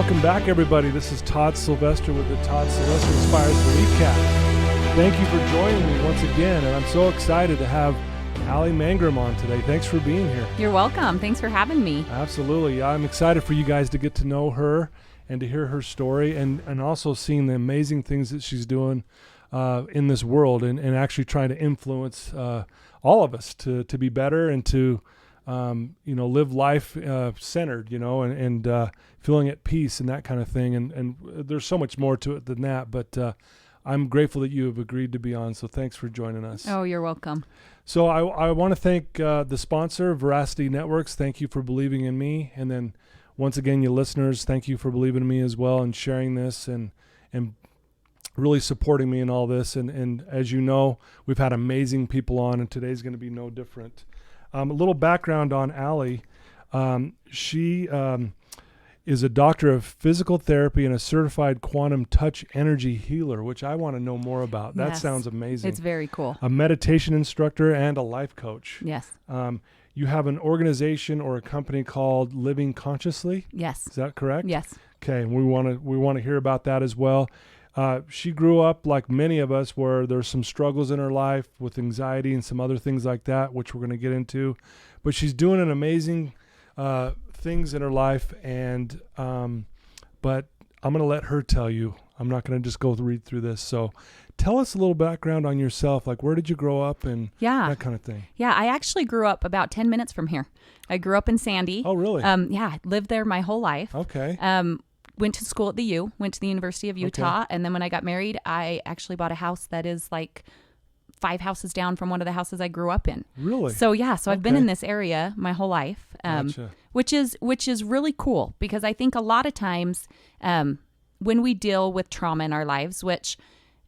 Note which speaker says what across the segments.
Speaker 1: Welcome back, everybody. This is Todd Sylvester with the Todd Sylvester Inspires Recap. Thank you for joining me once again, and I'm so excited to have Alli Mangrum on today. Thanks for being here.
Speaker 2: You're welcome. Thanks for having me.
Speaker 1: Absolutely. I'm excited for you guys to get to know her and to hear her story, and also seeing the amazing things that she's doing in this world, and actually trying to influence all of us to be better and to live life centered, and feeling at peace and that kind of thing. And there's so much more to it than that, but I'm grateful that you have agreed to be on. So thanks for joining us.
Speaker 2: Oh, you're welcome.
Speaker 1: So I want to thank the sponsor, Veracity Networks. Thank you for believing in me. And then once again, you listeners, thank you for believing in me as well and sharing this and really supporting me in all this. And as you know, we've had amazing people on, and today's going to be no different. A little background on Alli. She is a doctor of physical therapy and a certified quantum touch energy healer, which I want to know more about. That sounds amazing.
Speaker 2: It's very cool.
Speaker 1: A meditation instructor and a life coach.
Speaker 2: Yes.
Speaker 1: You have an organization or a company called Living Consciously?
Speaker 2: Yes.
Speaker 1: Is that correct?
Speaker 2: Yes.
Speaker 1: Okay, and we want to hear about that as well. She grew up like many of us where there's some struggles in her life with anxiety and some other things like that, which we're going to get into. But she's doing an amazing things in her life, and but I'm going to let her tell you. I'm not going to just go read through this. So tell us a little background on yourself, like where did you grow up and that kind of thing.
Speaker 2: Yeah, I actually grew up about 10 minutes from here. I grew up in Sandy.
Speaker 1: Oh, really?
Speaker 2: Yeah, lived there my whole life.
Speaker 1: Okay.
Speaker 2: Went to school at the U, went to the University of Utah, and then when I got married, I actually bought a house that is like 5 houses down from one of the houses I grew up in.
Speaker 1: Really?
Speaker 2: So yeah, I've been in this area my whole life,
Speaker 1: Gotcha.
Speaker 2: which is really cool, because I think a lot of times when we deal with trauma in our lives, which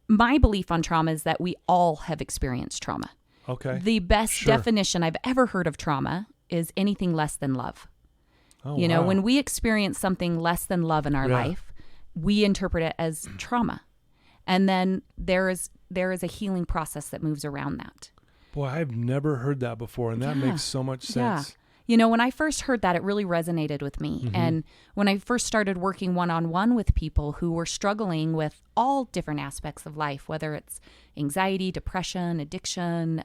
Speaker 2: my belief on trauma is that we all have experienced trauma.
Speaker 1: Okay.
Speaker 2: The best definition I've ever heard of trauma is anything less than love.
Speaker 1: Oh,
Speaker 2: you know, when we experience something less than love in our life, we interpret it as trauma. And then there is a healing process that moves around that.
Speaker 1: Boy, I've never heard that before, and that makes so much sense.
Speaker 2: Yeah. You know, when I first heard that, it really resonated with me. Mm-hmm. And when I first started working one-on-one with people who were struggling with all different aspects of life, whether it's anxiety, depression, addiction,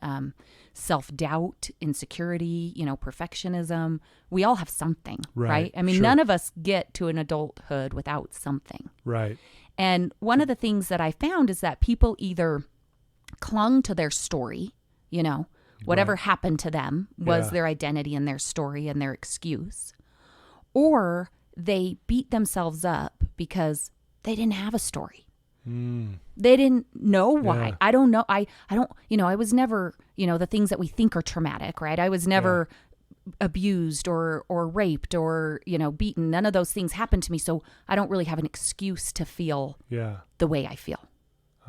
Speaker 2: self-doubt, insecurity, perfectionism, we all have something, right? I mean, none of us get to an adulthood without something.
Speaker 1: Right.
Speaker 2: And one of the things that I found is that people either clung to their story, whatever happened to them was their identity and their story and their excuse, or they beat themselves up because they didn't have a story. They didn't know why.
Speaker 1: Yeah.
Speaker 2: I don't know. I don't, I was never, the things that we think are traumatic, right? I was never abused or raped or, beaten. None of those things happened to me. So I don't really have an excuse to feel the way I feel.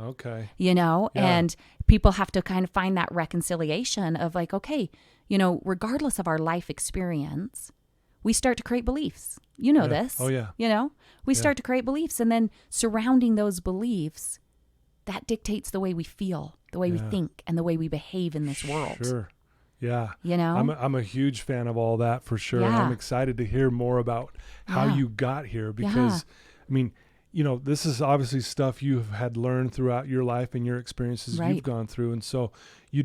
Speaker 1: Okay.
Speaker 2: And people have to kind of find that reconciliation of like, okay, regardless of our life experience, we start to create beliefs. You know this.
Speaker 1: Oh, yeah.
Speaker 2: We start to create beliefs, and then surrounding those beliefs, that dictates the way we feel, the way we think, and the way we behave in this world.
Speaker 1: Sure. Yeah. I'm a huge fan of all that for sure. And I'm excited to hear more about how you got here because, I mean, this is obviously stuff you've had learned throughout your life and your experiences you've gone through. And so we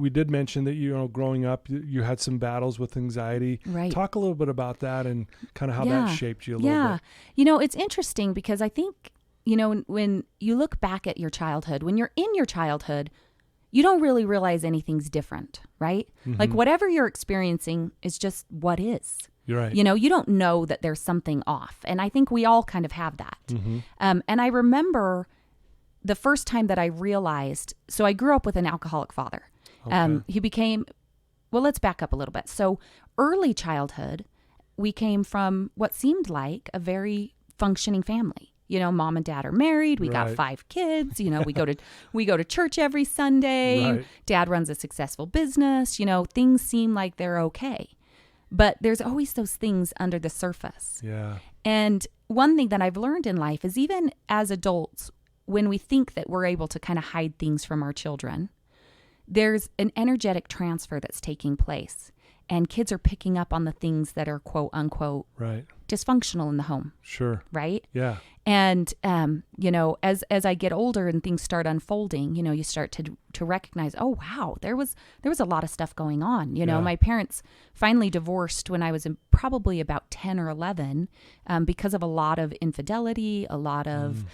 Speaker 1: did mention that, growing up, you had some battles with anxiety. Right. Talk a little bit about that and kind of how that shaped you a little bit.
Speaker 2: It's interesting because I think, when you look back at your childhood, when you're in your childhood, you don't really realize anything's different, right? Mm-hmm. Like whatever you're experiencing is just what is.
Speaker 1: You're right.
Speaker 2: You don't know that there's something off. And I think we all kind of have that. Mm-hmm. And I remember the first time that I realized, so I grew up with an alcoholic father. Okay. He became, well, let's back up a little bit. So early childhood, we came from what seemed like a very functioning family. Mom and dad are married. We got 5 kids. We go to church every Sunday. Right. Dad runs a successful business. Things seem like they're okay. But there's always those things under the surface.
Speaker 1: Yeah.
Speaker 2: And one thing that I've learned in life is even as adults, when we think that we're able to kind of hide things from our children, there's an energetic transfer that's taking place. and kids are picking up on the things that are quote unquote
Speaker 1: Right.
Speaker 2: dysfunctional in the home.
Speaker 1: Sure.
Speaker 2: Right.
Speaker 1: Yeah.
Speaker 2: And, as I get older and things start unfolding, you start to recognize, oh, wow, there was a lot of stuff going on.
Speaker 1: Yeah.
Speaker 2: My parents finally divorced when I was probably about 10 or 11 because of a lot of infidelity, a lot of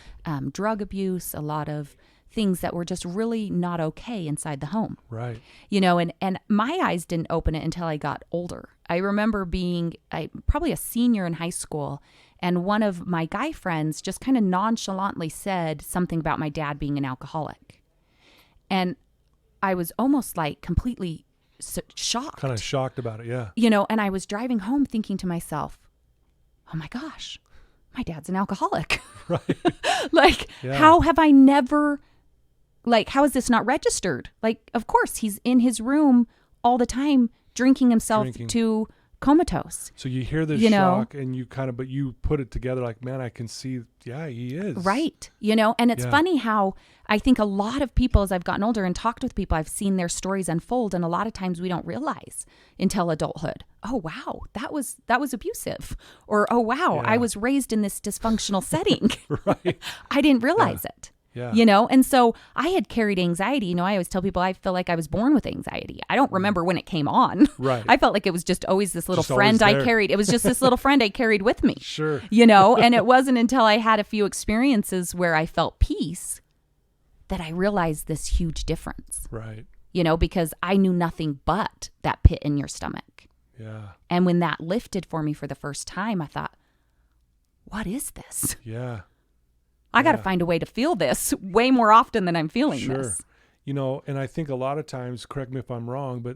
Speaker 2: drug abuse, a lot of things that were just really not okay inside the home.
Speaker 1: Right.
Speaker 2: And my eyes didn't open it until I got older. I remember being probably a senior in high school, and one of my guy friends just kind of nonchalantly said something about my dad being an alcoholic. And I was almost like completely shocked.
Speaker 1: Kind of shocked about it, yeah.
Speaker 2: And I was driving home thinking to myself, oh my gosh, my dad's an alcoholic.
Speaker 1: Right.
Speaker 2: Like,
Speaker 1: Yeah.
Speaker 2: how have I never... Like, how is this not registered? Like, of course, he's in his room all the time drinking himself to comatose.
Speaker 1: So you hear this shock and but you put it together like, man, I can see, yeah, he is.
Speaker 2: Right. And it's funny how I think a lot of people, as I've gotten older and talked with people, I've seen their stories unfold. And a lot of times we don't realize until adulthood, oh, wow, that was abusive. Or, oh, wow, I was raised in this dysfunctional setting.
Speaker 1: Right.
Speaker 2: I didn't realize it.
Speaker 1: Yeah.
Speaker 2: And so I had carried anxiety. I always tell people I feel like I was born with anxiety. I don't remember when it came on.
Speaker 1: Right.
Speaker 2: I felt like it was just always this little
Speaker 1: Just
Speaker 2: friend
Speaker 1: always
Speaker 2: I
Speaker 1: there.
Speaker 2: carried. It was just this little friend I carried with me.
Speaker 1: Sure.
Speaker 2: And it wasn't until I had a few experiences where I felt peace that I realized this huge difference.
Speaker 1: Right.
Speaker 2: Because I knew nothing but that pit in your stomach.
Speaker 1: Yeah.
Speaker 2: And when that lifted for me for the first time, I thought, what is this?
Speaker 1: Yeah.
Speaker 2: I got to find a way to feel this way more often than I'm feeling this.
Speaker 1: And I think a lot of times, correct me if I'm wrong, but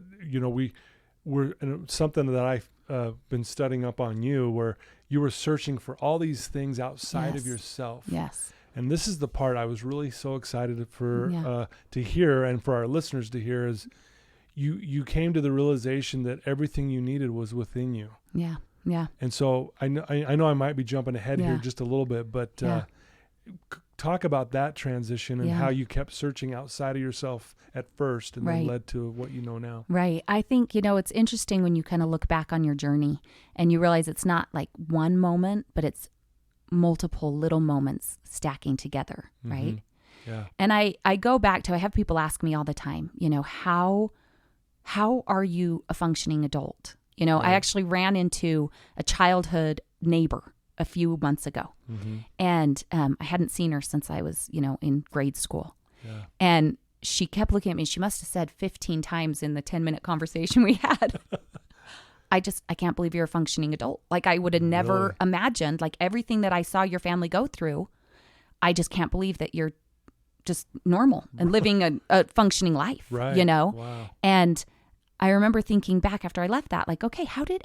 Speaker 1: we're something that I've been studying up on you, where you were searching for all these things outside of yourself.
Speaker 2: Yes.
Speaker 1: And this is the part I was really so excited for to hear, and for our listeners to hear, is you came to the realization that everything you needed was within you.
Speaker 2: Yeah. Yeah.
Speaker 1: And so I know I might be jumping ahead here just a little bit, but talk about that transition and how you kept searching outside of yourself at first and then led to what you know now.
Speaker 2: Right. I think, it's interesting when you kind of look back on your journey and you realize it's not like one moment, but it's multiple little moments stacking together. Mm-hmm. Right.
Speaker 1: Yeah.
Speaker 2: And I go back to, I have people ask me all the time, how are you a functioning adult? I actually ran into a childhood neighbor a few months ago. Mm-hmm. And I hadn't seen her since I was, in grade school. Yeah. And she kept looking at me. She must have said 15 times in the 10-minute conversation we had, I can't believe you're a functioning adult. Like, I would have never imagined, like, everything that I saw your family go through. I just can't believe that you're just normal and living a functioning life,
Speaker 1: right.
Speaker 2: Wow. And I remember thinking back after I left that, like, okay, how did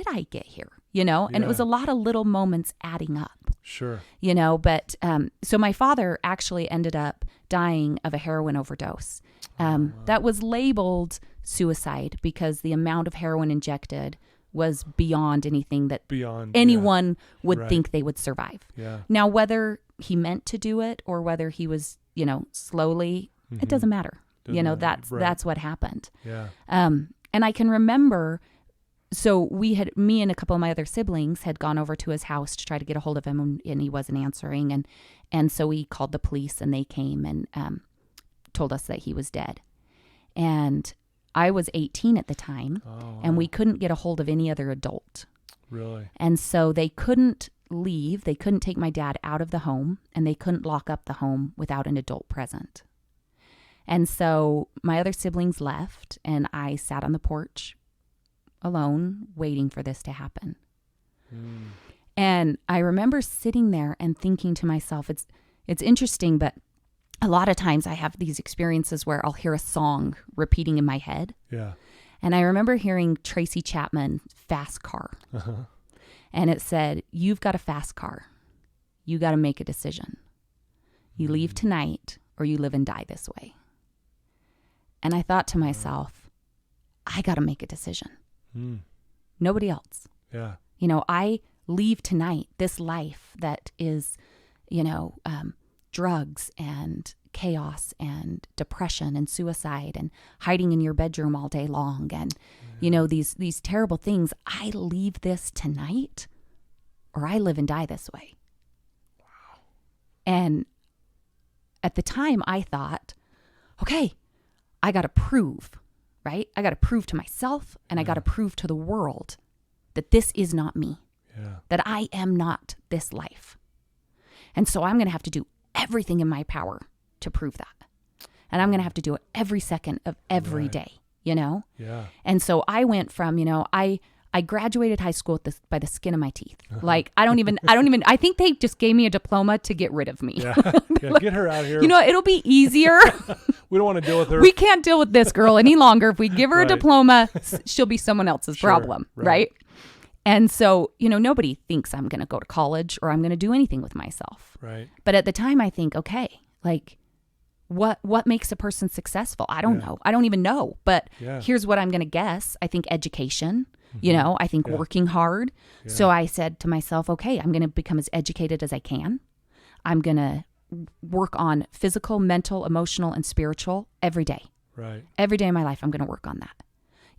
Speaker 2: I get here? And it was a lot of little moments adding up.
Speaker 1: Sure.
Speaker 2: But so my father actually ended up dying of a heroin overdose.
Speaker 1: Wow.
Speaker 2: That was labeled suicide because the amount of heroin injected was beyond anything that anyone would think they would survive.
Speaker 1: Yeah.
Speaker 2: Now, whether he meant to do it or whether he was, slowly, it doesn't matter. That's what happened.
Speaker 1: Yeah.
Speaker 2: And I can remember, so me and a couple of my other siblings had gone over to his house to try to get a hold of him, and he wasn't answering. And so we called the police, and they came and told us that he was dead. And I was 18 at the time, and we couldn't get a hold of any other adult.
Speaker 1: Really?
Speaker 2: And so they couldn't leave. They couldn't take my dad out of the home, and they couldn't lock up the home without an adult present. And so my other siblings left, and I sat on the porch alone, waiting for this to happen. Mm. And I remember sitting there and thinking to myself, it's interesting, but a lot of times I have these experiences where I'll hear a song repeating in my head.
Speaker 1: Yeah.
Speaker 2: And I remember hearing Tracy Chapman, Fast Car. Uh-huh. And it said, you've got a fast car. You got to make a decision. You leave tonight or you live and die this way. And I thought to myself, I got to make a decision. Mm. Nobody else.
Speaker 1: Yeah.
Speaker 2: I leave tonight this life that is, drugs and chaos and depression and suicide and hiding in your bedroom all day long and, you know, these terrible things. I leave this tonight or I live and die this way. Wow. And at the time I thought, okay, I got to prove, right? I got to prove to myself and I got to prove to the world that this is not me, that I am not this life. And so I'm going to have to do everything in my power to prove that. And I'm going to have to do it every second of every day, you know?
Speaker 1: Yeah.
Speaker 2: And so I went from, you know, I graduated high school by the skin of my teeth. Like, I think they just gave me a diploma to get rid of me.
Speaker 1: Yeah. Get her out of here.
Speaker 2: You know, it'll be easier.
Speaker 1: We don't want to deal with her.
Speaker 2: We can't deal with this girl any longer. If we give her a diploma, she'll be someone else's problem, right? And so, you know, nobody thinks I'm going to go to college or I'm going to do anything with myself.
Speaker 1: Right.
Speaker 2: But at the time I think, okay, like what makes a person successful? I don't know. I don't even know. But here's what I'm going to guess. I think education, you know, I think working hard. Yeah. So I said to myself, okay, I'm going to become as educated as I can. I'm going to work on physical, mental, emotional, and spiritual every day.
Speaker 1: Right.
Speaker 2: Every day of my life, I'm going to work on that.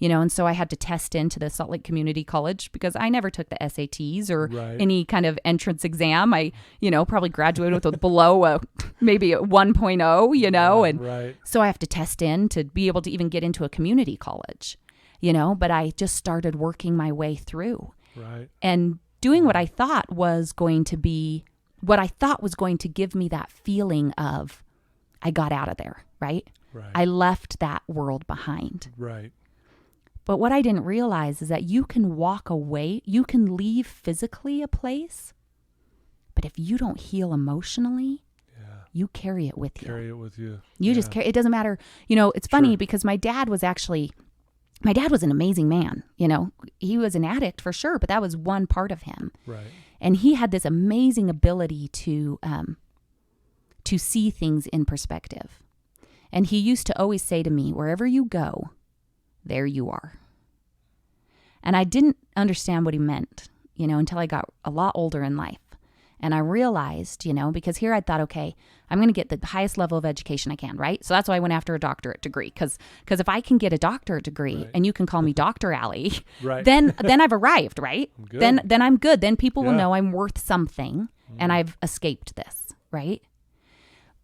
Speaker 2: You know, and so I had to test into the Salt Lake Community College because I never took the SATs or any kind of entrance exam. I, you know, probably graduated with below maybe a 1.0, you know, and so I have to test in to be able to even get into a community college, you know, but I just started working my way through and doing what I thought was going to give me that feeling of I got out of there, right? I left that world behind.
Speaker 1: Right.
Speaker 2: But what I didn't realize is that you can walk away, you can leave physically a place, but if you don't heal emotionally, you carry it with you. You just carry, it doesn't matter. You know, it's funny because my dad was an amazing man. You know, he was an addict for sure, but that was one part of him. Right. And he had this amazing ability to see things in perspective. And he used to always say to me, wherever you go, there you are. And I didn't understand what he meant, you know, until I got a lot older in life. And I realized, you know, because here I thought, okay, I'm going to get the highest level of education I can, right? So that's why I went after a doctorate degree. Because if I can get a doctorate degree and you can call me Dr. Alli, then I've arrived, right? Then I'm good. Then people will know I'm worth something and I've escaped this, right?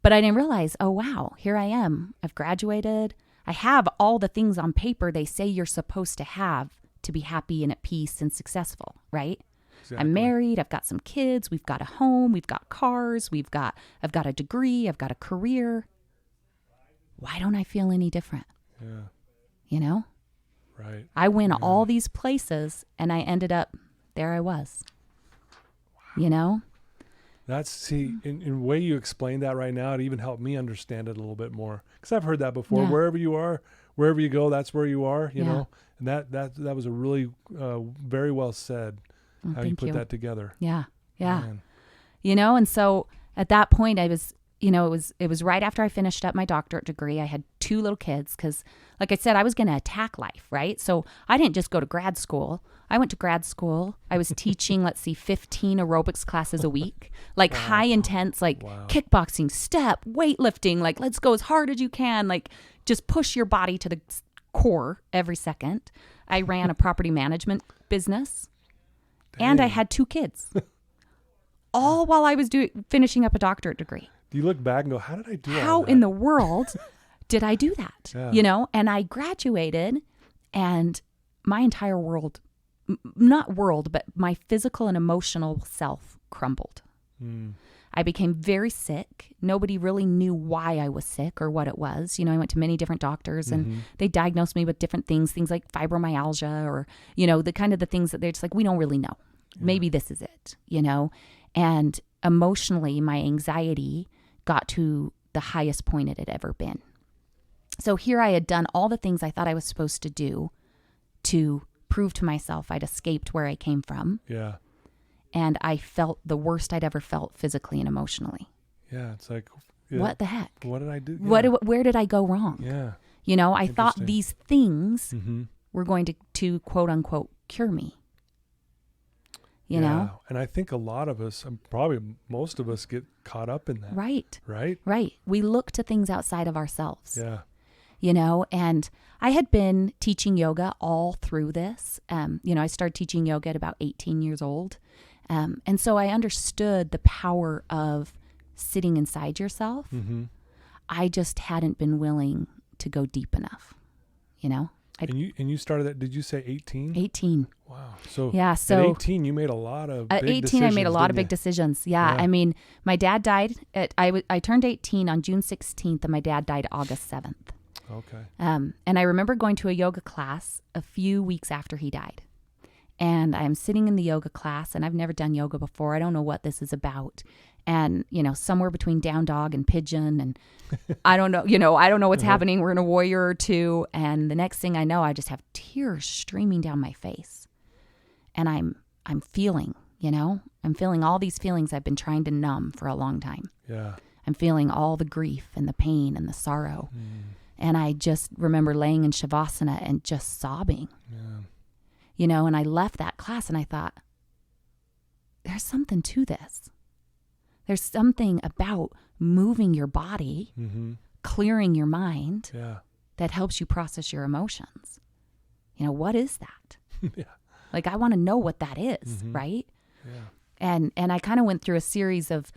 Speaker 2: But I didn't realize, oh, wow, here I am. I've graduated. I have all the things on paper they say you're supposed to have to be happy and at peace and successful, right? Exactly. I'm married. I've got some kids. We've got a home. We've got cars. I've got a degree. I've got a career. Why don't I feel any different? Yeah. You know?
Speaker 1: Right.
Speaker 2: I went all these places and I ended up, there I was. Wow. You know?
Speaker 1: In the way you explained that right now, it even helped me understand it a little bit more. Because I've heard that before. Wherever you are, wherever you go, that's where you are, you know? And that was a really very well said, how you put that together. Yeah. Yeah. Man.
Speaker 2: You know, and so at that point I was, you know, it was right after I finished up my doctorate degree. I had 2 little kids because, like I said, I was going to attack life, right? So I didn't just go to grad school. I went to grad school. I was teaching, 15 aerobics classes a week, high intense, kickboxing, step, weightlifting, let's go as hard as you can, just push your body to the core every second. I ran a property management business. Dang. And I had 2 kids, all while I was finishing up a doctorate degree.
Speaker 1: Do you look back and go, how did I do all that?
Speaker 2: How in the world did I do that? Yeah. You know, and I graduated and my entire world, but my physical and emotional self crumbled. I became very sick. Nobody really knew why I was sick or what it was. You know, I went to many different doctors and they diagnosed me with different things like fibromyalgia or, you know, the things that they're just we don't really know. Maybe this is it, you know? And emotionally, my anxiety got to the highest point it had ever been. So here I had done all the things I thought I was supposed to do to prove to myself I'd escaped where I came from. Yeah. And I felt the worst I'd ever felt physically and emotionally.
Speaker 1: Yeah, it's
Speaker 2: what the heck?
Speaker 1: What did I do? Yeah.
Speaker 2: Where did I go wrong?
Speaker 1: Yeah.
Speaker 2: You know, I thought these things were going to quote unquote cure me. You know?
Speaker 1: And I think a lot of us, probably most of us, get caught up in that.
Speaker 2: Right.
Speaker 1: Right?
Speaker 2: Right. We look to things outside of ourselves.
Speaker 1: Yeah.
Speaker 2: and I had been teaching yoga all through this. I started teaching yoga at about 18 years old. And so I understood the power of sitting inside yourself.
Speaker 1: Mm-hmm.
Speaker 2: I just hadn't been willing to go deep enough,
Speaker 1: And you started at, did you say 18?
Speaker 2: 18.
Speaker 1: Wow. So
Speaker 2: at
Speaker 1: 18, you made a lot of big decisions.
Speaker 2: At 18, I made a lot of big decisions. Yeah. I mean, my dad died I turned 18 on June 16th and my dad died August 7th.
Speaker 1: Okay.
Speaker 2: And I remember going to a yoga class a few weeks after he died. And I'm sitting in the yoga class and I've never done yoga before. I don't know what this is about. And, somewhere between down dog and pigeon and I don't know, I don't know what's happening. We're in a warrior or two. And the next thing I know, I just have tears streaming down my face. And I'm feeling, I'm feeling all these feelings I've been trying to numb for a long time.
Speaker 1: Yeah.
Speaker 2: I'm feeling all the grief and the pain and the sorrow. And I just remember laying in Shavasana and just sobbing.
Speaker 1: Yeah.
Speaker 2: And I left that class and I thought, there's something to this. There's something about moving your body, clearing your mind that helps you process your emotions. What is that?
Speaker 1: Yeah.
Speaker 2: Like, I want to know what that is, right?
Speaker 1: Yeah.
Speaker 2: And I kind of went through a series of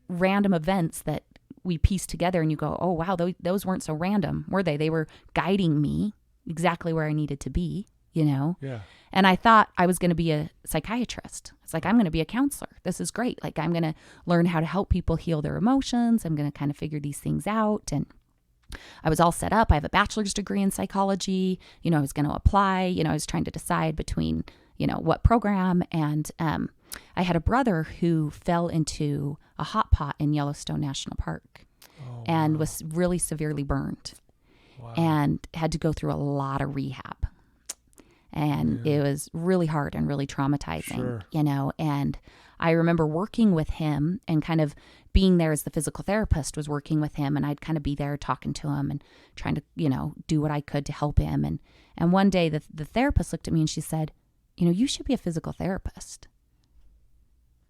Speaker 2: random events that we pieced together and you go, oh, wow, those weren't so random, were they? They were guiding me exactly where I needed to be, Yeah. And I thought I was going to be a psychiatrist. It's like, I'm going to be a counselor. This is great. Like, I'm going to learn how to help people heal their emotions. I'm going to kind of figure these things out. And I was all set up. I have a bachelor's degree in psychology. I was going to apply. I was trying to decide between, what program. And I had a brother who fell into a hot pot in Yellowstone National Park and was really severely burned and had to go through a lot of rehab. And it was really hard and really traumatizing, and I remember working with him and kind of being there as the physical therapist was working with him. And I'd kind of be there talking to him and trying to, do what I could to help him. And one day the therapist looked at me and she said, you should be a physical therapist.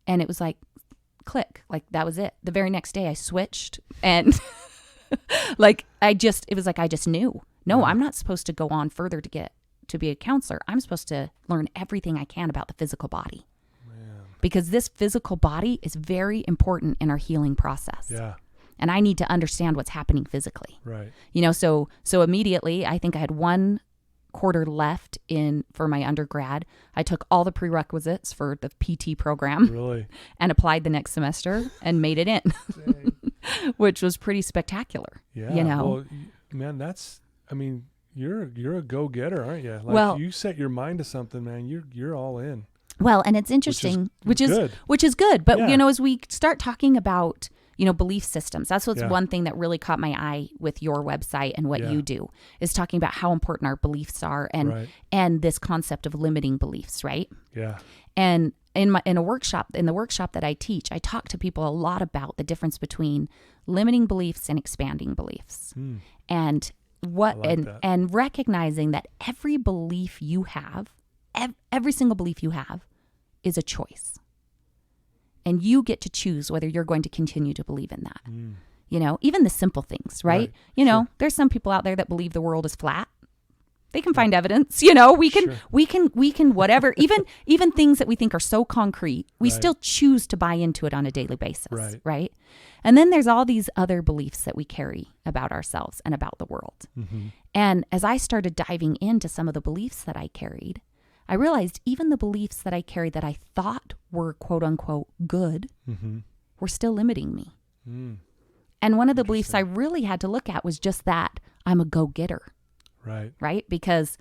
Speaker 2: And it was like, click, like that was it. The very next day I switched and it was like, I just knew, no, I'm not supposed to go on further to be a counselor. I'm supposed to learn everything I can about the physical body. Man. Because this physical body is very important in our healing process.
Speaker 1: Yeah.
Speaker 2: And I need to understand what's happening physically.
Speaker 1: Right.
Speaker 2: So immediately, I think I had 1 quarter left for my undergrad. I took all the prerequisites for the PT program.
Speaker 1: Really? And
Speaker 2: applied the next semester and made it in, which was pretty spectacular.
Speaker 1: Yeah. Well, man, you're a go-getter, aren't you? Like, you set your mind to something, man. You're all in.
Speaker 2: Well, and it's interesting, which is good. But as we start talking about belief systems, that's what's one thing that really caught my eye with your website and what you do is talking about how important our beliefs are and this concept of limiting beliefs, right? Yeah. And in the workshop that I teach, I talk to people a lot about the difference between limiting beliefs and expanding beliefs, and and recognizing that every belief you have, every single belief you have, is a choice. And you get to choose whether you're going to continue to believe in that. Even the simple things, right? There's some people out there that believe the world is flat. They can find evidence, we can whatever, even things that we think are so concrete, we still choose to buy into it on a daily basis, right? And then there's all these other beliefs that we carry about ourselves and about the world. And as I started diving into some of the beliefs that I carried, I realized even the beliefs that I carried that I thought were quote unquote good were still limiting me. And one of the beliefs I really had to look at was just that I'm a go-getter. Right. Because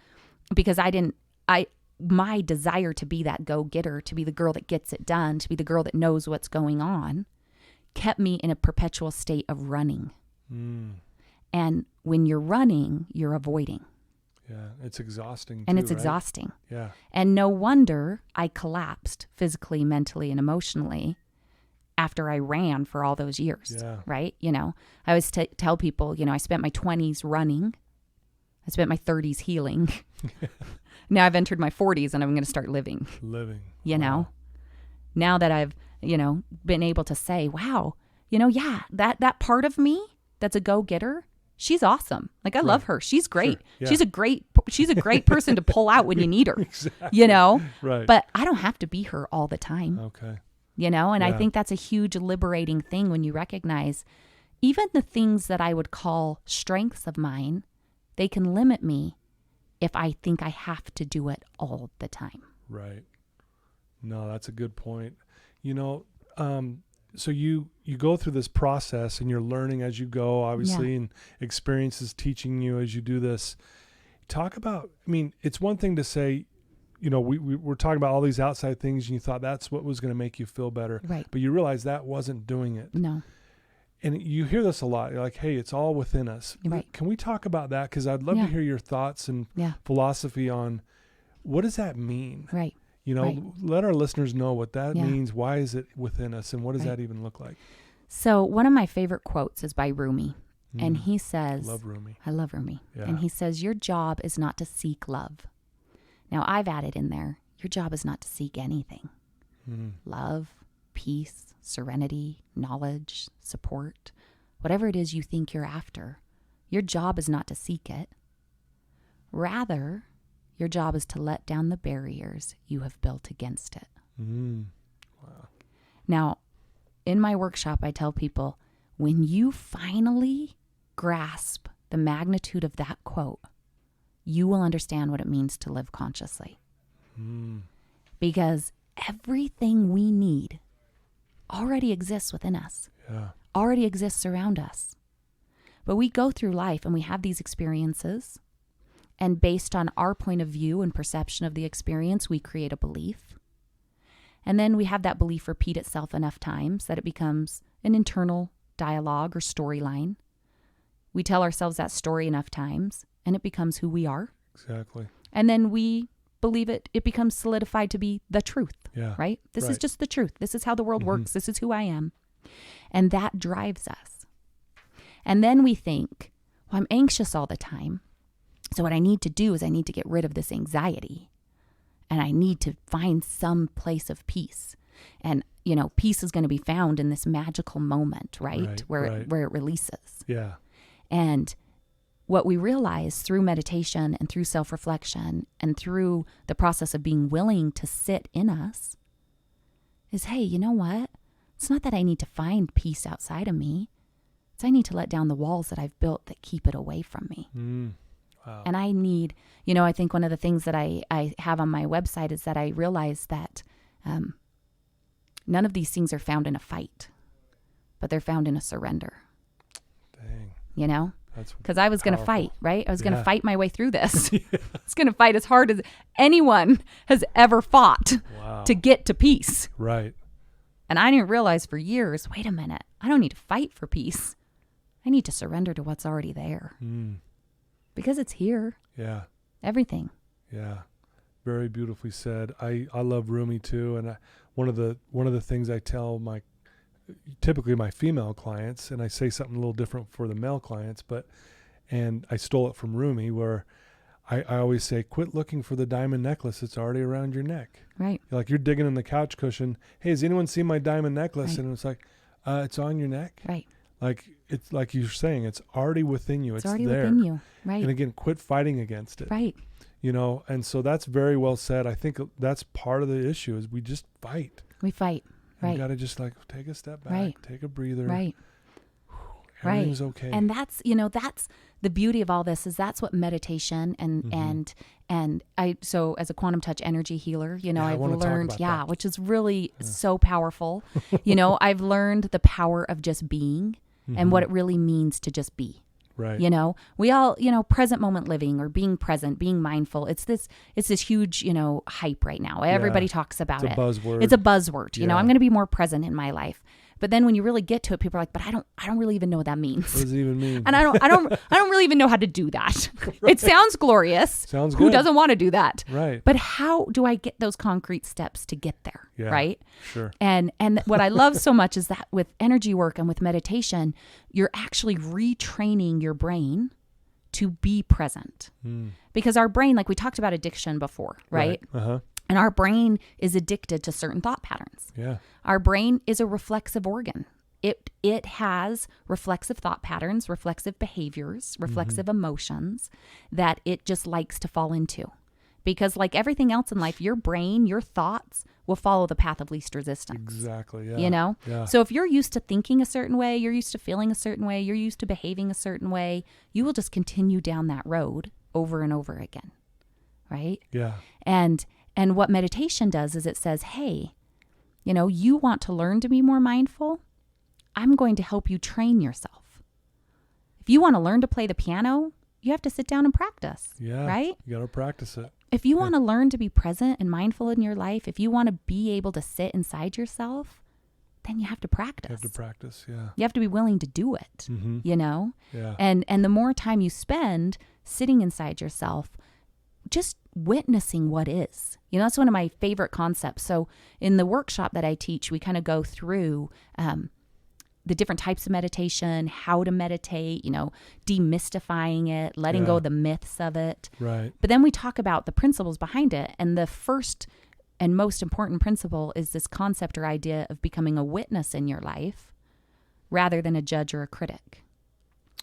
Speaker 2: my desire to be that go-getter, to be the girl that gets it done, to be the girl that knows what's going on, kept me in a perpetual state of running. And when you're running, you're avoiding.
Speaker 1: Yeah, it's exhausting.
Speaker 2: And it's exhausting.
Speaker 1: Yeah.
Speaker 2: And no wonder I collapsed physically, mentally, and emotionally after I ran for all those years. Yeah. Right? I always tell people, I spent my 20s running. I spent my 30s healing. Now I've entered my 40s and I'm going to start living. Now that I've, been able to say, wow, that part of me that's a go-getter, she's awesome. Like, I love her. She's great.
Speaker 1: Sure. Yeah.
Speaker 2: She's a great person to pull out when you need her,
Speaker 1: Exactly.
Speaker 2: you know?
Speaker 1: Right.
Speaker 2: But I don't have to be her all the time,
Speaker 1: Okay.
Speaker 2: you know? And I
Speaker 1: Yeah.
Speaker 2: think that's a huge liberating thing when you recognize even the things that I would call strengths of mine, they can limit me if I think I have to do it all the time.
Speaker 1: Right. No, that's a good point. You know, so you go through this process and you're learning as you go, obviously, and experiences teaching you as you do this. Talk about, I mean, it's one thing to say, you know, we're talking about all these outside things and you thought that's what was going to make you feel better.
Speaker 2: Right.
Speaker 1: But you realize that wasn't doing it.
Speaker 2: No.
Speaker 1: And you hear this a lot. You're like, hey, it's all within us.
Speaker 2: Right.
Speaker 1: Can we talk about that? Because I'd love to hear your thoughts and philosophy on what does that mean?
Speaker 2: Right.
Speaker 1: You know, let our listeners know what that means. Why is it within us? And what does that even look like?
Speaker 2: So one of my favorite quotes is by Rumi. And he says,
Speaker 1: Love Rumi.
Speaker 2: I love Rumi.
Speaker 1: Yeah.
Speaker 2: And he says, your job is not to seek love. Now, I've added in there, your job is not to seek anything. Love, peace, serenity, knowledge, support, whatever it is you think you're after. Your job is not to seek it. Rather, your job is to let down the barriers you have built against it.
Speaker 1: Wow.
Speaker 2: Now, in my workshop, I tell people, when you finally grasp the magnitude of that quote, you will understand what it means to live consciously. Because everything we need already exists within us, already exists around us. But we go through life and we have these experiences, and based on our point of view and perception of the experience, we create a belief. And then we have that belief repeat itself enough times that it becomes an internal dialogue or storyline. We tell ourselves that story enough times, and it becomes who we are.
Speaker 1: Exactly.
Speaker 2: And then we believe it becomes solidified to be the truth, right? This is just the truth. This is how the world works. This is who I am. And that drives us. And then we think, well, I'm anxious all the time. So what I need to do is I need to get rid of this anxiety. And I need to find some place of peace. And, you know, peace is going to be found in this magical moment, right? Where it releases.
Speaker 1: Yeah.
Speaker 2: And what we realize through meditation and through self-reflection and through the process of being willing to sit in us is, hey, you know what? It's not that I need to find peace outside of me. It's I need to let down the walls that I've built that keep it away from me.
Speaker 1: Wow.
Speaker 2: And I need, you know, I think one of the things that I have on my website is that I realize that none of these things are found in a fight, but they're found in a surrender.
Speaker 1: Dang.
Speaker 2: You know? Because I was going to fight, right? I was going to fight my way through this. I was going to fight as hard as anyone has ever fought to get to peace.
Speaker 1: Right.
Speaker 2: And I didn't realize for years, wait a minute, I don't need to fight for peace. I need to surrender to what's already there. Because it's here.
Speaker 1: Yeah.
Speaker 2: Everything.
Speaker 1: Yeah. Very beautifully said. I love Rumi too. And one of the things I tell typically my female clients, and I say something a little different for the male clients, and I stole it from Rumi, where I always say, quit looking for the diamond necklace. It's already around your neck.
Speaker 2: Right.
Speaker 1: You're digging in the couch cushion. Hey, has anyone seen my diamond necklace?
Speaker 2: Right.
Speaker 1: And it's like, it's on your neck.
Speaker 2: Right.
Speaker 1: Like, it's like you're saying, it's already within you. It's
Speaker 2: already
Speaker 1: there.
Speaker 2: within you. Right.
Speaker 1: And again, quit fighting against it.
Speaker 2: Right.
Speaker 1: You know, and so that's very well said. I think that's part of the issue is we just fight.
Speaker 2: We fight. Right.
Speaker 1: You got to just take a step back,
Speaker 2: right.
Speaker 1: take a breather.
Speaker 2: Right.
Speaker 1: Everything's okay.
Speaker 2: And that's the beauty of all this is that's what meditation and so as a quantum touch energy healer, you know, I've learned, which is really so powerful. You know, I've learned the power of just being and what it really means to just be.
Speaker 1: Right.
Speaker 2: You know, we all, you know, present moment living or being present, being mindful. It's this huge, you know, hype right now. Everybody talks about it.
Speaker 1: It's a buzzword.
Speaker 2: It's a buzzword. You know, I'm going to be more present in my life. But then when you really get to it, people are like, but I don't really even know what that means.
Speaker 1: What does it even mean?
Speaker 2: And I don't really even know how to do that. Right. It sounds glorious.
Speaker 1: Sounds
Speaker 2: Who
Speaker 1: good.
Speaker 2: doesn't want to do that?
Speaker 1: Right.
Speaker 2: But how do I get those concrete steps to get there?
Speaker 1: Yeah,
Speaker 2: right.
Speaker 1: Sure.
Speaker 2: And what I love so much is that with energy work and with meditation, you're actually retraining your brain to be present. Because our brain, like we talked about addiction before, right? And our brain is addicted to certain thought patterns.
Speaker 1: Yeah.
Speaker 2: Our brain is a reflexive organ. it has reflexive thought patterns, reflexive behaviors, reflexive emotions that it just likes to fall into. Because like everything else in life, your brain, your thoughts will follow the path of least resistance.
Speaker 1: Exactly. Yeah.
Speaker 2: You know?
Speaker 1: Yeah.
Speaker 2: So if you're used to thinking a certain way, you're used to feeling a certain way, you're used to behaving a certain way, you will just continue down that road over and over again. Right?
Speaker 1: Yeah.
Speaker 2: And what meditation does is it says, hey, you know, you want to learn to be more mindful? I'm going to help you train yourself. If you want to learn to play the piano, you have to sit down and practice.
Speaker 1: Yeah.
Speaker 2: Right?
Speaker 1: You got to practice it.
Speaker 2: If you want to learn to be present and mindful in your life, if you want to be able to sit inside yourself, then you have to practice.
Speaker 1: You have to practice, yeah.
Speaker 2: You have to be willing to do it, you know?
Speaker 1: Yeah.
Speaker 2: And the more time you spend sitting inside yourself, just witnessing what is. You know, that's one of my favorite concepts. So in the workshop that I teach, we kind of go through the different types of meditation, how to meditate, you know, demystifying it, letting go of the myths of it.
Speaker 1: Right.
Speaker 2: But then we talk about the principles behind it. And the first and most important principle is this concept or idea of becoming a witness in your life rather than a judge or a critic.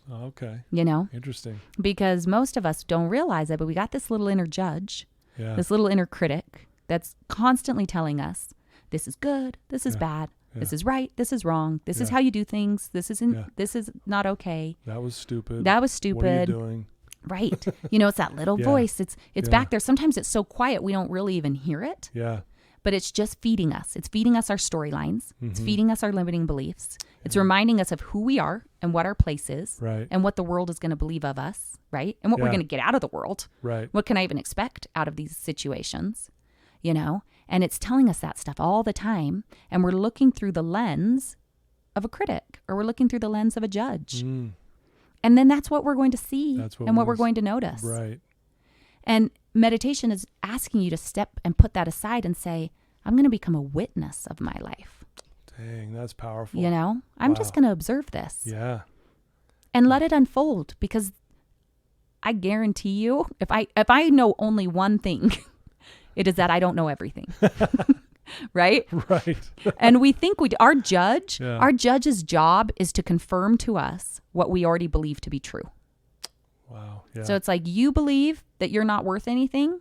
Speaker 1: Oh, okay.
Speaker 2: You know?
Speaker 1: Interesting.
Speaker 2: Because most of us don't realize it, but we got this little inner judge, this little inner critic that's constantly telling us, this is good, this is bad, this is right, this is wrong, this is how you do things, this isn't, this is not okay.
Speaker 1: That was stupid.
Speaker 2: That was stupid.
Speaker 1: What are you doing?
Speaker 2: Right. You know, it's that little voice. It's back there. Sometimes it's so quiet we don't really even hear it.
Speaker 1: Yeah.
Speaker 2: But it's just feeding us. It's feeding us our storylines. It's feeding us our limiting beliefs. It's reminding us of who we are and what our place is.
Speaker 1: Right.
Speaker 2: And what the world is going to believe of us. Right. And what we're going to get out of the world.
Speaker 1: Right.
Speaker 2: What can I even expect out of these situations? You know? And it's telling us that stuff all the time. And we're looking through the lens of a critic, or we're looking through the lens of a judge. And then that's what we're going to see and what we're going to notice.
Speaker 1: Right.
Speaker 2: And meditation is asking you to step and put that aside and say, I'm going to become a witness of my life.
Speaker 1: Dang, that's powerful.
Speaker 2: You know, I'm just going to observe this.
Speaker 1: Yeah.
Speaker 2: And let it unfold, because I guarantee you, if I know only one thing, it is that I don't know everything. Right?
Speaker 1: Right.
Speaker 2: And we think our judge's job is to confirm to us what we already believe to be true.
Speaker 1: Wow. Yeah.
Speaker 2: So it's like, you believe that you're not worth anything.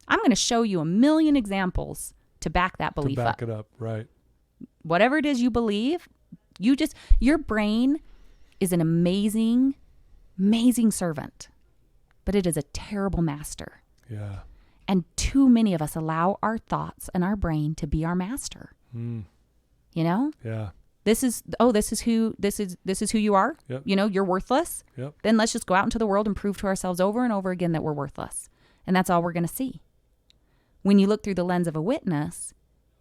Speaker 2: I'm going to show you a million examples to back that belief up.
Speaker 1: To back it up. Right.
Speaker 2: Whatever it is you believe, your brain is an amazing, amazing servant, but it is a terrible master.
Speaker 1: Yeah.
Speaker 2: And too many of us allow our thoughts and our brain to be our master. You know?
Speaker 1: Yeah.
Speaker 2: This is who you are.
Speaker 1: Yep.
Speaker 2: You know, you're worthless.
Speaker 1: Yep.
Speaker 2: Then let's just go out into the world and prove to ourselves over and over again that we're worthless. And that's all we're going to see. When you look through the lens of a witness,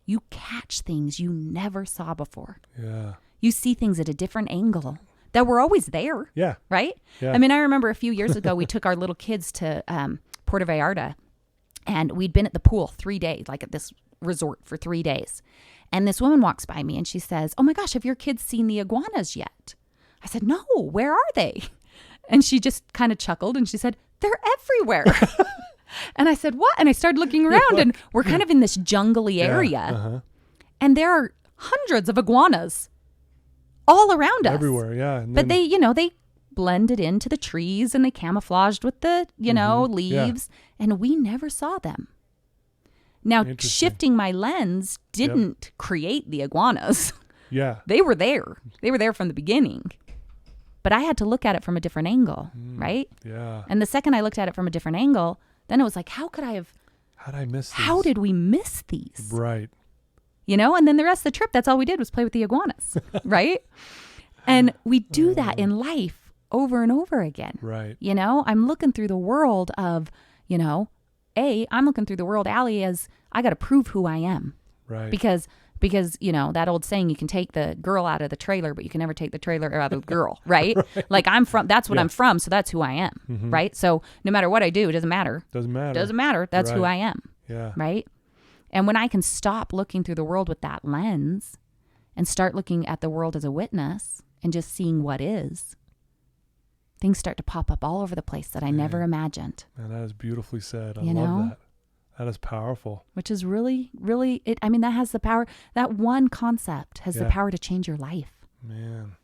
Speaker 2: you catch things you never saw before.
Speaker 1: Yeah.
Speaker 2: You see things at a different angle that were always there.
Speaker 1: Yeah.
Speaker 2: Right?
Speaker 1: Yeah.
Speaker 2: I mean, I remember a few years ago, we took our little kids to Puerto Vallarta, and we'd been at the pool 3 days, like at this resort for 3 days. And this woman walks by me and she says, oh my gosh, have your kids seen the iguanas yet? I said, no, where are they? And she just kind of chuckled and she said, they're everywhere. And I said, what? And I started looking around and we're kind of in this jungly area. And there are hundreds of iguanas all around us.
Speaker 1: Everywhere, yeah. And
Speaker 2: but they blended into the trees and they camouflaged with the, leaves. And we never saw them. Now, shifting my lens didn't create the iguanas.
Speaker 1: Yeah.
Speaker 2: They were there. They were there from the beginning. But I had to look at it from a different angle, right?
Speaker 1: Yeah.
Speaker 2: And the second I looked at it from a different angle, then it was like, how did I miss these? How did we miss these?
Speaker 1: Right.
Speaker 2: You know, and then the rest of the trip, that's all we did was play with the iguanas, right? And we do that in life over and over again.
Speaker 1: Right.
Speaker 2: You know, I'm looking through the world of, I'm looking through the world, Alli, as I got to prove who I am.
Speaker 1: Right.
Speaker 2: Because, that old saying, you can take the girl out of the trailer, but you can never take the trailer out of the girl, right?
Speaker 1: Right.
Speaker 2: Like that's what I'm from, so that's who I am, right? So no matter what I do, it doesn't matter.
Speaker 1: Doesn't matter.
Speaker 2: That's who I am.
Speaker 1: Yeah.
Speaker 2: Right? And when I can stop looking through the world with that lens and start looking at the world as a witness and just seeing what is, things start to pop up all over the place that I never imagined.
Speaker 1: Man, that is beautifully said. I
Speaker 2: You
Speaker 1: love
Speaker 2: know?
Speaker 1: that. That is powerful.
Speaker 2: Which is really, really, that has the power. That one concept has the power to change your life.
Speaker 1: Man,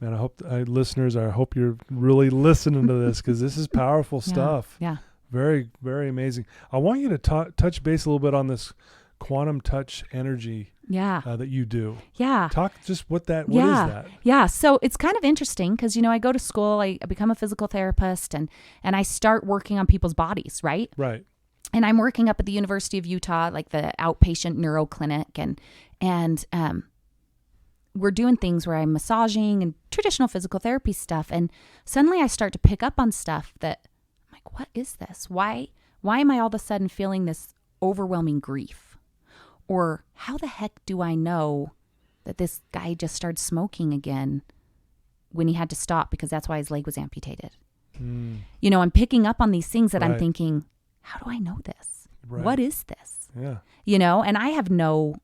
Speaker 1: I hope listeners, I hope you're really listening to this, because this is powerful stuff.
Speaker 2: Yeah.
Speaker 1: Very, very amazing. I want you to touch base a little bit on this quantum touch energy that you do.
Speaker 2: Yeah.
Speaker 1: Talk just what is that?
Speaker 2: Yeah. So it's kind of interesting because, I go to school, I become a physical therapist, and I start working on people's bodies, right?
Speaker 1: Right.
Speaker 2: And I'm working up at the University of Utah, like the outpatient neuro clinic, and we're doing things where I'm massaging and traditional physical therapy stuff. And suddenly I start to pick up on stuff that I'm like, what is this? Why am I all of a sudden feeling this overwhelming grief? Or how the heck do I know that this guy just started smoking again when he had to stop because that's why his leg was amputated? I'm picking up on these things that I'm thinking, how do I know this? Right. What is this?
Speaker 1: Yeah.
Speaker 2: And I have no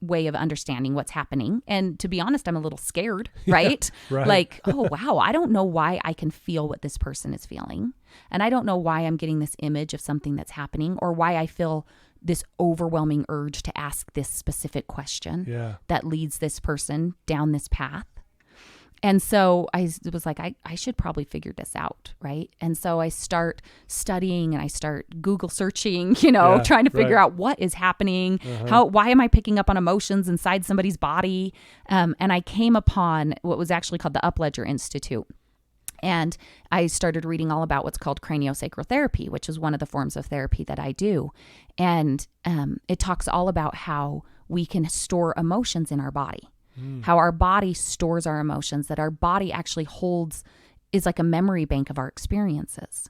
Speaker 2: way of understanding what's happening. And to be honest, I'm a little scared, right?
Speaker 1: Right.
Speaker 2: Like, oh, wow, I don't know why I can feel what this person is feeling. And I don't know why I'm getting this image of something that's happening, or why I feel this overwhelming urge to ask this specific question that leads this person down this path. And so I was like, I should probably figure this out, right? And so I start studying and I start Google searching, trying to figure out what is happening, why am I picking up on emotions inside somebody's body? And I came upon what was actually called the Upledger Institute. And I started reading all about what's called craniosacral therapy, which is one of the forms of therapy that I do. And it talks all about how we can store emotions in our body. How our body stores our emotions, that our body actually is like a memory bank of our experiences.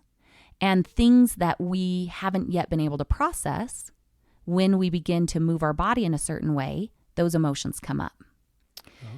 Speaker 2: And things that we haven't yet been able to process, when we begin to move our body in a certain way, those emotions come up.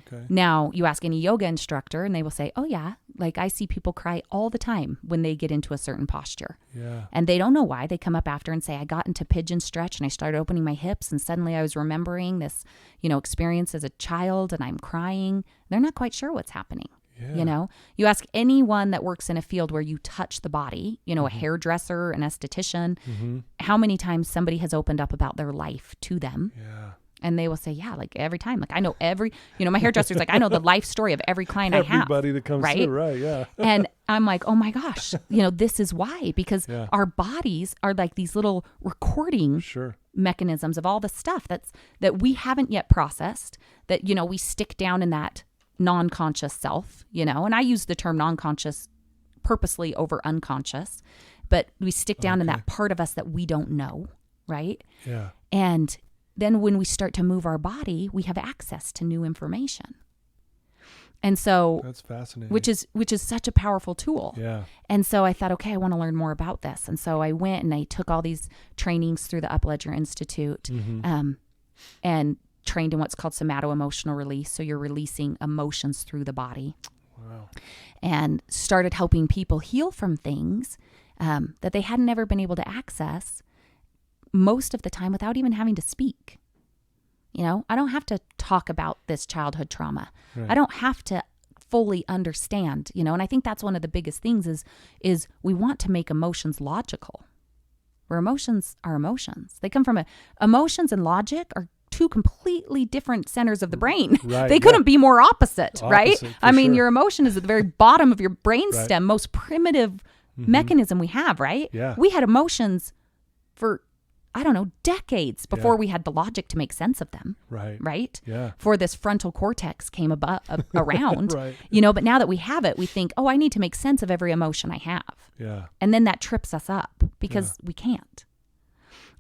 Speaker 1: Okay.
Speaker 2: Now, you ask any yoga instructor and they will say, oh yeah, like I see people cry all the time when they get into a certain posture.
Speaker 1: Yeah.
Speaker 2: And they don't know why. They come up after and say, I got into pigeon stretch and I started opening my hips and suddenly I was remembering this, experience as a child and I'm crying. They're not quite sure what's happening.
Speaker 1: Yeah.
Speaker 2: You ask anyone that works in a field where you touch the body, a hairdresser, an esthetician, how many times somebody has opened up about their life to them.
Speaker 1: Yeah.
Speaker 2: And they will say, yeah, like every time, like I know my hairdresser's like, I know the life story of every client I have.
Speaker 1: Everybody that comes through, right, yeah.
Speaker 2: And I'm like, oh my gosh, this is why, because our bodies are like these little recording mechanisms of all the stuff that we haven't yet processed, that, we stick down in that non-conscious self, and I use the term non-conscious purposely over unconscious, but we stick down in that part of us that we don't know, right?
Speaker 1: Yeah.
Speaker 2: And then when we start to move our body, we have access to new information. And so
Speaker 1: that's fascinating.
Speaker 2: Which is such a powerful tool.
Speaker 1: Yeah.
Speaker 2: And so I thought, okay, I want to learn more about this. And so I went and I took all these trainings through the Upledger Institute, and trained in what's called somato-emotional release. So you're releasing emotions through the body.
Speaker 1: Wow. And
Speaker 2: started helping people heal from things that they hadn't ever been able to access, most of the time without even having to speak. I don't have to talk about this childhood trauma. Right. I don't have to fully understand, and I think that's one of the biggest things is we want to make emotions logical, where emotions are emotions. They come from emotions and logic are two completely different centers of the brain.
Speaker 1: Right,
Speaker 2: they couldn't be more opposite, right?
Speaker 1: I
Speaker 2: mean, your emotion is at the very bottom of your brain stem, most primitive mechanism we have, right?
Speaker 1: Yeah.
Speaker 2: We had emotions for decades before we had the logic to make sense of them.
Speaker 1: Right.
Speaker 2: Right?
Speaker 1: Yeah.
Speaker 2: Before this frontal cortex came around,
Speaker 1: right.
Speaker 2: But now that we have it, we think, oh, I need to make sense of every emotion I have.
Speaker 1: Yeah.
Speaker 2: And then that trips us up because we can't.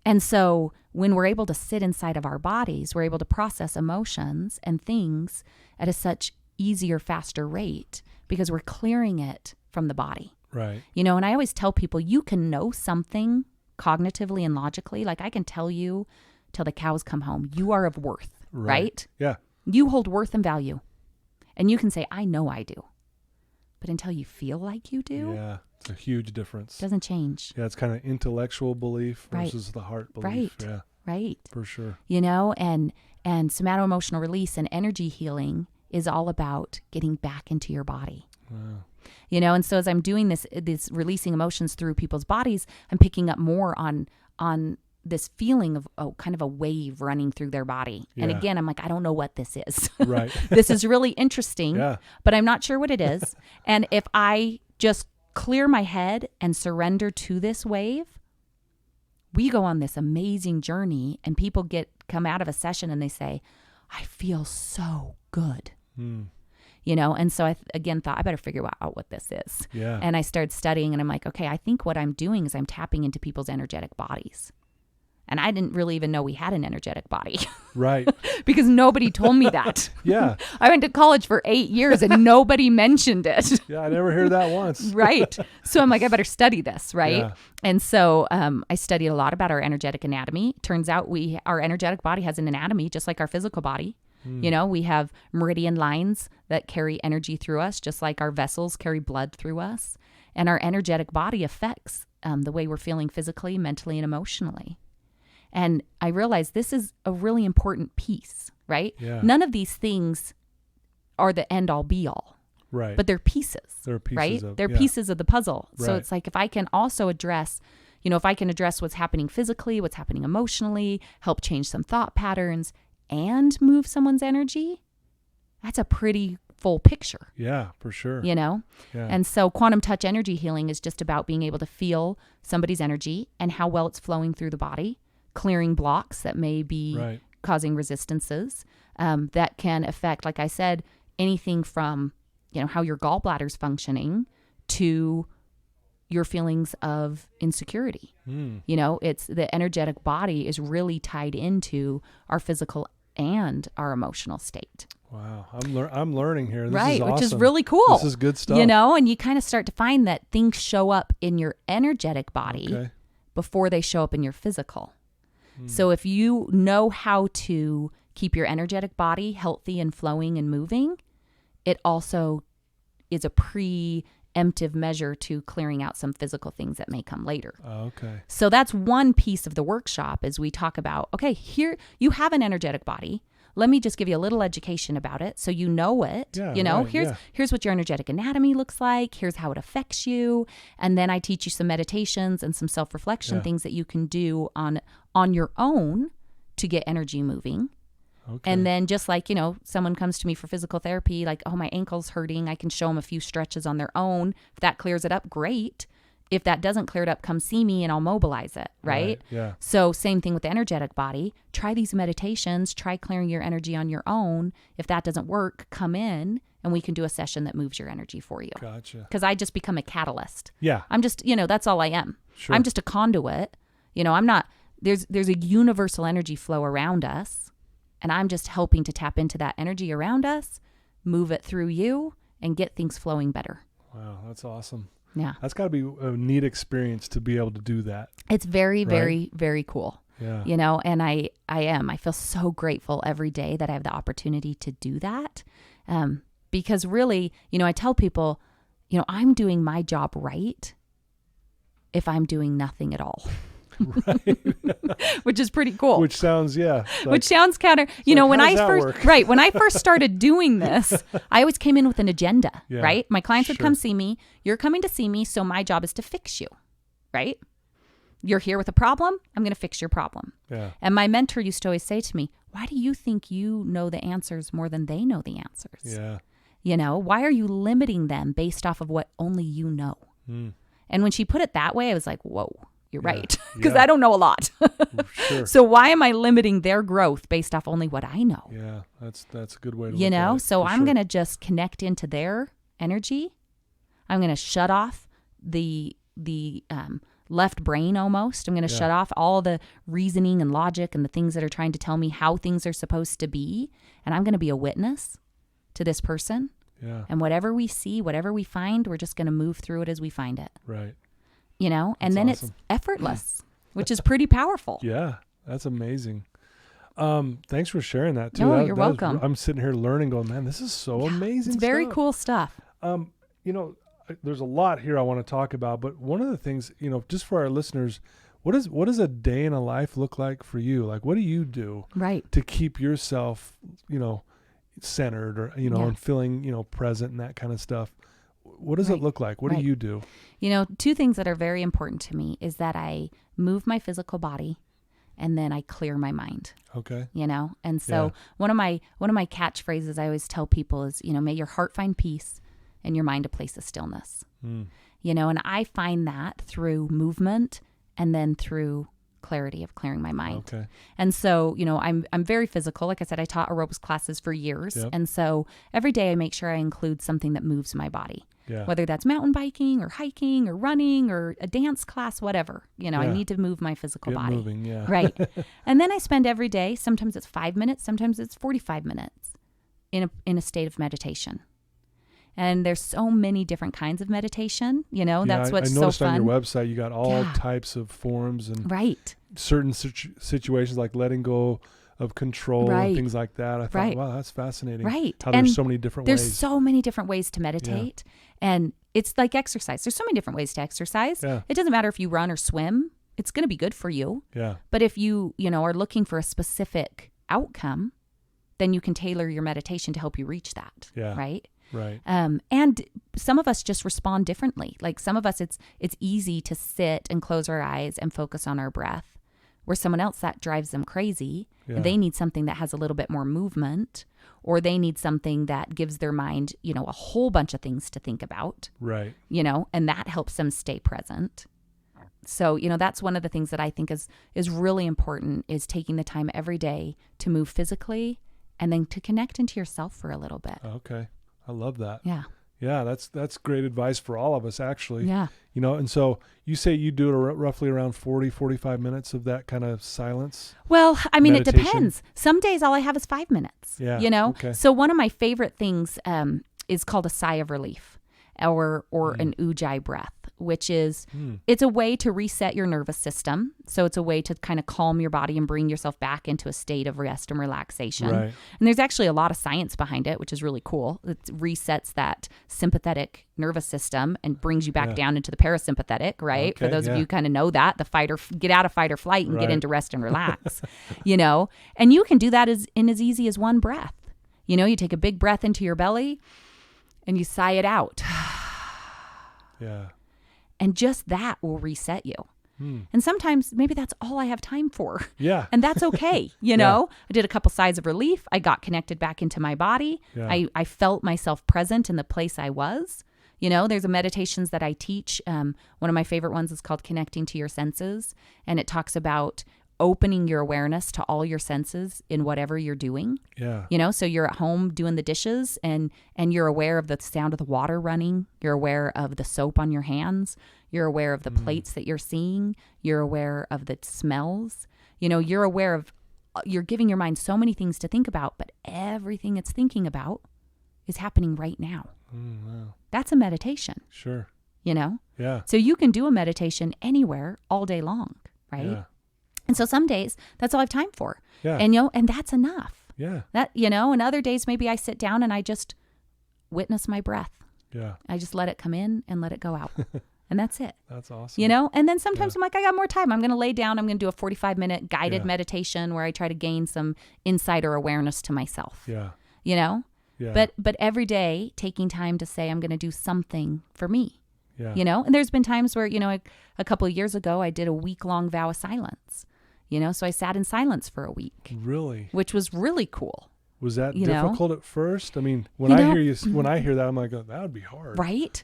Speaker 2: And so when we're able to sit inside of our bodies, we're able to process emotions and things at a such easier, faster rate because we're clearing it from the body.
Speaker 1: Right.
Speaker 2: And I always tell people, you can know something cognitively and logically, like I can tell you till the cows come home, you are of worth, right?
Speaker 1: Yeah.
Speaker 2: You hold worth and value. And you can say, I know I do. But until you feel like you do,
Speaker 1: it's a huge difference.
Speaker 2: Doesn't change.
Speaker 1: Yeah, it's kind of intellectual belief versus the heart belief.
Speaker 2: Right.
Speaker 1: Yeah.
Speaker 2: Right.
Speaker 1: For sure.
Speaker 2: And somato-emotional release and energy healing is all about getting back into your body.
Speaker 1: Wow.
Speaker 2: And so as I'm doing this releasing emotions through people's bodies, I'm picking up more on this feeling of kind of a wave running through their body. And
Speaker 1: Yeah.
Speaker 2: again, I'm like, I don't know what this is.
Speaker 1: Right.
Speaker 2: This is really interesting,
Speaker 1: Yeah.
Speaker 2: but I'm not sure what it is. And if I just clear my head and surrender to this wave, we go on this amazing journey, and people come out of a session and they say, I feel so good. You know, and so I again thought, I better figure out what this is.
Speaker 1: Yeah.
Speaker 2: And I started studying, and I'm like, okay, I think what I'm doing is I'm tapping into people's energetic bodies. And I didn't really even know we had an energetic body.
Speaker 1: Right.
Speaker 2: Because nobody told me that.
Speaker 1: Yeah.
Speaker 2: I went to college for 8 years and nobody mentioned it.
Speaker 1: Yeah. I never heard that once.
Speaker 2: Right. So I'm like, I better study this, right?
Speaker 1: Yeah.
Speaker 2: And so I studied a lot about our energetic anatomy. Turns out our energetic body has an anatomy just like our physical body. You know, we have meridian lines that carry energy through us, just like our vessels carry blood through us. And our energetic body affects the way we're feeling physically, mentally, and emotionally. And I realized this is a really important piece, right?
Speaker 1: Yeah.
Speaker 2: None of these things are the end all be all,
Speaker 1: Right.
Speaker 2: but they're pieces,
Speaker 1: They're pieces
Speaker 2: right?
Speaker 1: of-
Speaker 2: They're
Speaker 1: yeah.
Speaker 2: pieces of the puzzle. So
Speaker 1: Right.
Speaker 2: it's like, if I can also address, if I can address what's happening physically, what's happening emotionally, help change some thought patterns, and move someone's energy, that's a pretty full picture,
Speaker 1: Yeah, for sure.
Speaker 2: Yeah. And so quantum touch energy healing is just about being able to feel somebody's energy and how well it's flowing through the body, clearing blocks that may be
Speaker 1: Right.
Speaker 2: causing resistances that can affect, like I said, anything from, how your gallbladder's functioning to your feelings of insecurity. It's the energetic body is really tied into our physical and our emotional state.
Speaker 1: Wow. I'm learning here. This
Speaker 2: Right,
Speaker 1: is awesome.
Speaker 2: which is really cool.
Speaker 1: This is good stuff.
Speaker 2: And you kind of start to find that things show up in your energetic body
Speaker 1: Okay.
Speaker 2: before they show up in your physical. So if you know how to keep your energetic body healthy and flowing and moving, it also is a preemptive measure to clearing out some physical things that may come later.
Speaker 1: Okay.
Speaker 2: So that's one piece of the workshop is we talk about, okay, here you have an energetic body. Let me just give you a little education about it so you know it.
Speaker 1: Yeah, right,
Speaker 2: Here's what your energetic anatomy looks like. Here's how it affects you. And then I teach you some meditations and some self-reflection things that you can do on your own to get energy moving.
Speaker 1: Okay.
Speaker 2: And then just like, someone comes to me for physical therapy, like, oh, my ankle's hurting. I can show them a few stretches on their own. If that clears it up, great. If that doesn't clear it up, come see me and I'll mobilize it, right?
Speaker 1: Yeah.
Speaker 2: So same thing with the energetic body. Try these meditations. Try clearing your energy on your own. If that doesn't work, come in and we can do a session that moves your energy for you.
Speaker 1: Gotcha.
Speaker 2: Because I just become a catalyst.
Speaker 1: Yeah.
Speaker 2: I'm just, that's all I am.
Speaker 1: Sure.
Speaker 2: I'm just a conduit. I'm not, there's a universal energy flow around us. And I'm just helping to tap into that energy around us, move it through you, and get things flowing better.
Speaker 1: Wow, that's awesome.
Speaker 2: Yeah.
Speaker 1: That's got to be a neat experience to be able to do that.
Speaker 2: It's very,
Speaker 1: Right?
Speaker 2: very, very cool.
Speaker 1: Yeah.
Speaker 2: And I feel so grateful every day that I have the opportunity to do that. Because really, I tell people, I'm doing my job right if I'm doing nothing at all.
Speaker 1: Right.
Speaker 2: Which is pretty cool.
Speaker 1: Which sounds,
Speaker 2: Which sounds counter, when
Speaker 1: how
Speaker 2: I
Speaker 1: does that
Speaker 2: first,
Speaker 1: work?
Speaker 2: right, when I first started doing this, I always came in with an agenda,
Speaker 1: Yeah,
Speaker 2: right? My clients would
Speaker 1: sure.
Speaker 2: come see me. You're coming to see me, so my job is to fix you, right? You're here with a problem. I'm going to fix your problem.
Speaker 1: Yeah.
Speaker 2: And my mentor used to always say to me, why do you think you know the answers more than they know the answers?
Speaker 1: Yeah.
Speaker 2: Why are you limiting them based off of what only you know? And when she put it that way, I was like, whoa. You're right. Because
Speaker 1: Yeah.
Speaker 2: I don't know a lot.
Speaker 1: Sure.
Speaker 2: So why am I limiting their growth based off only what I know?
Speaker 1: Yeah. That's a good way to look at it.
Speaker 2: So
Speaker 1: for
Speaker 2: I'm
Speaker 1: sure.
Speaker 2: going to just connect into their energy. I'm going to shut off the left brain almost. I'm going to shut off all the reasoning and logic and the things that are trying to tell me how things are supposed to be. And I'm going to be a witness to this person.
Speaker 1: Yeah.
Speaker 2: And whatever we see, whatever we find, we're just going to move through it as we find it.
Speaker 1: Right.
Speaker 2: And
Speaker 1: That's
Speaker 2: then
Speaker 1: awesome.
Speaker 2: it's effortless, which is pretty powerful.
Speaker 1: Yeah. That's amazing. Thanks for sharing that too.
Speaker 2: No,
Speaker 1: That-
Speaker 2: you're
Speaker 1: that was-
Speaker 2: welcome.
Speaker 1: I'm sitting here learning, going, man, this is so amazing.
Speaker 2: It's very
Speaker 1: stuff.
Speaker 2: cool stuff.
Speaker 1: There's a lot here I want to talk about, but one of the things, just for our listeners, what does a day in a life look like for you? Like, what do you do
Speaker 2: Right.
Speaker 1: to keep yourself, centered or, and feeling, present and that kind of stuff? What does it look like? What do you do?
Speaker 2: 2 things that are very important to me is that I move my physical body. and then I clear my mind.
Speaker 1: Okay.
Speaker 2: And so one of my catchphrases I always tell people is, may your heart find peace and your mind a place of stillness. And I find that through movement and then through clarity of clearing my mind.
Speaker 1: Okay.
Speaker 2: And so, I'm very physical. Like I said, I taught aerobics classes for years.
Speaker 1: Yep.
Speaker 2: And so every day I make sure I include something that moves my body.
Speaker 1: Yeah.
Speaker 2: Whether that's mountain biking or hiking or running or a dance class, whatever. I need to move my physical
Speaker 1: Get
Speaker 2: body.
Speaker 1: moving, yeah.
Speaker 2: Right. And then I spend every day, sometimes it's 5 minutes, sometimes it's 45 minutes in a state of meditation. And there's so many different kinds of meditation, that's what's so fun.
Speaker 1: I noticed on your website, you got all types of forms and certain situations like letting go of control and things like that. I thought, wow, that's fascinating.
Speaker 2: Right.
Speaker 1: How there's so many different ways.
Speaker 2: There's so many different ways to meditate. And it's like exercise. There's so many different ways to exercise.
Speaker 1: Yeah.
Speaker 2: It doesn't matter if you run or swim. It's going to be good for you.
Speaker 1: Yeah.
Speaker 2: But if you, are looking for a specific outcome, then you can tailor your meditation to help you reach that.
Speaker 1: Yeah.
Speaker 2: Right.
Speaker 1: Right.
Speaker 2: And some of us just respond differently. Like some of us, it's easy to sit and close our eyes and focus on our breath, where someone else that drives them crazy.
Speaker 1: Yeah.
Speaker 2: And they need something that has a little bit more movement, or they need something that gives their mind, a whole bunch of things to think about.
Speaker 1: Right.
Speaker 2: And that helps them stay present. So, that's one of the things that I think is really important, is taking the time every day to move physically and then to connect into yourself for a little bit.
Speaker 1: Okay. I love that.
Speaker 2: Yeah.
Speaker 1: Yeah, that's great advice for all of us, actually.
Speaker 2: Yeah.
Speaker 1: And so you say you do it roughly around 40, 45 minutes of that kind of silence?
Speaker 2: Well, I mean,
Speaker 1: meditation?
Speaker 2: It depends. Some days all I have is 5 minutes,
Speaker 1: Yeah. Okay.
Speaker 2: So one of my favorite things is called a sigh of relief or an ujjayi breath, which is, it's a way to reset your nervous system. So it's a way to kind of calm your body and bring yourself back into a state of rest and relaxation.
Speaker 1: Right.
Speaker 2: And there's actually a lot of science behind it, which is really cool. It resets that sympathetic nervous system and brings you back down into the parasympathetic, right?
Speaker 1: Okay,
Speaker 2: For those of you who kind of know that, get out of fight or flight and get into rest and relax, And you can do that as easy as one breath. You take a big breath into your belly and you sigh it out.
Speaker 1: Yeah.
Speaker 2: And just that will reset you. And sometimes maybe that's all I have time for.
Speaker 1: Yeah.
Speaker 2: And that's okay. I did a couple sighs of relief. I got connected back into my body.
Speaker 1: Yeah.
Speaker 2: I felt myself present in the place I was. There's a meditations that I teach. One of my favorite ones is called Connecting to Your Senses. And it talks about opening your awareness to all your senses in whatever you're doing.
Speaker 1: Yeah.
Speaker 2: So you're at home doing the dishes and you're aware of the sound of the water running. You're aware of the soap on your hands. You're aware of the plates that you're seeing. You're aware of the smells. You're aware of, you're giving your mind so many things to think about, but everything it's thinking about is happening right now.
Speaker 1: Wow.
Speaker 2: That's a meditation.
Speaker 1: Sure.
Speaker 2: Yeah. So you can do a meditation anywhere all day long, right?
Speaker 1: Yeah.
Speaker 2: And so some days that's all I have time for.
Speaker 1: Yeah.
Speaker 2: And that's enough.
Speaker 1: Yeah.
Speaker 2: And other days maybe I sit down and I just witness my breath.
Speaker 1: Yeah.
Speaker 2: I just let it come in and let it go out. And that's it.
Speaker 1: That's awesome.
Speaker 2: And then sometimes I'm like, I got more time. I'm going to lay down. I'm going to do a 45-minute guided meditation where I try to gain some insight or awareness to myself.
Speaker 1: Yeah.
Speaker 2: Yeah. But every day taking time to say, I'm going to do something for me.
Speaker 1: Yeah.
Speaker 2: And there's been times where, a couple of years ago, I did a week-long vow of silence. So I sat in silence for a week.
Speaker 1: Really?
Speaker 2: Which was really cool.
Speaker 1: Was that difficult at first? I mean, when I hear that, I'm like, oh, that would be hard.
Speaker 2: Right.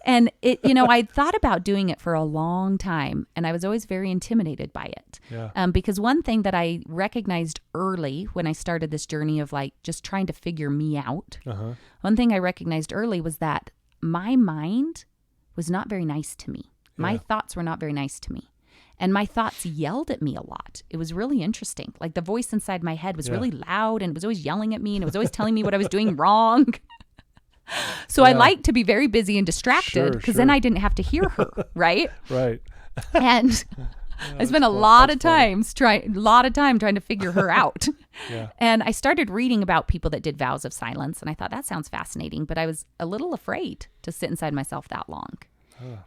Speaker 2: And it, I thought about doing it for a long time, and I was always very intimidated by it.
Speaker 1: Yeah.
Speaker 2: Because one thing that I recognized early when I started this journey of like just trying to figure me out, one thing I recognized early was that my mind was not very nice to me. My thoughts were not very nice to me. And my thoughts yelled at me a lot. It was really interesting. Like the voice inside my head was really loud and was always yelling at me and it was always telling me what I was doing wrong. So I liked to be very busy and distracted because then I didn't have to hear her, right?
Speaker 1: Right.
Speaker 2: And I spent a lot of time trying to figure her out.
Speaker 1: Yeah.
Speaker 2: And I started reading about people that did vows of silence, and I thought that sounds fascinating, but I was a little afraid to sit inside myself that long.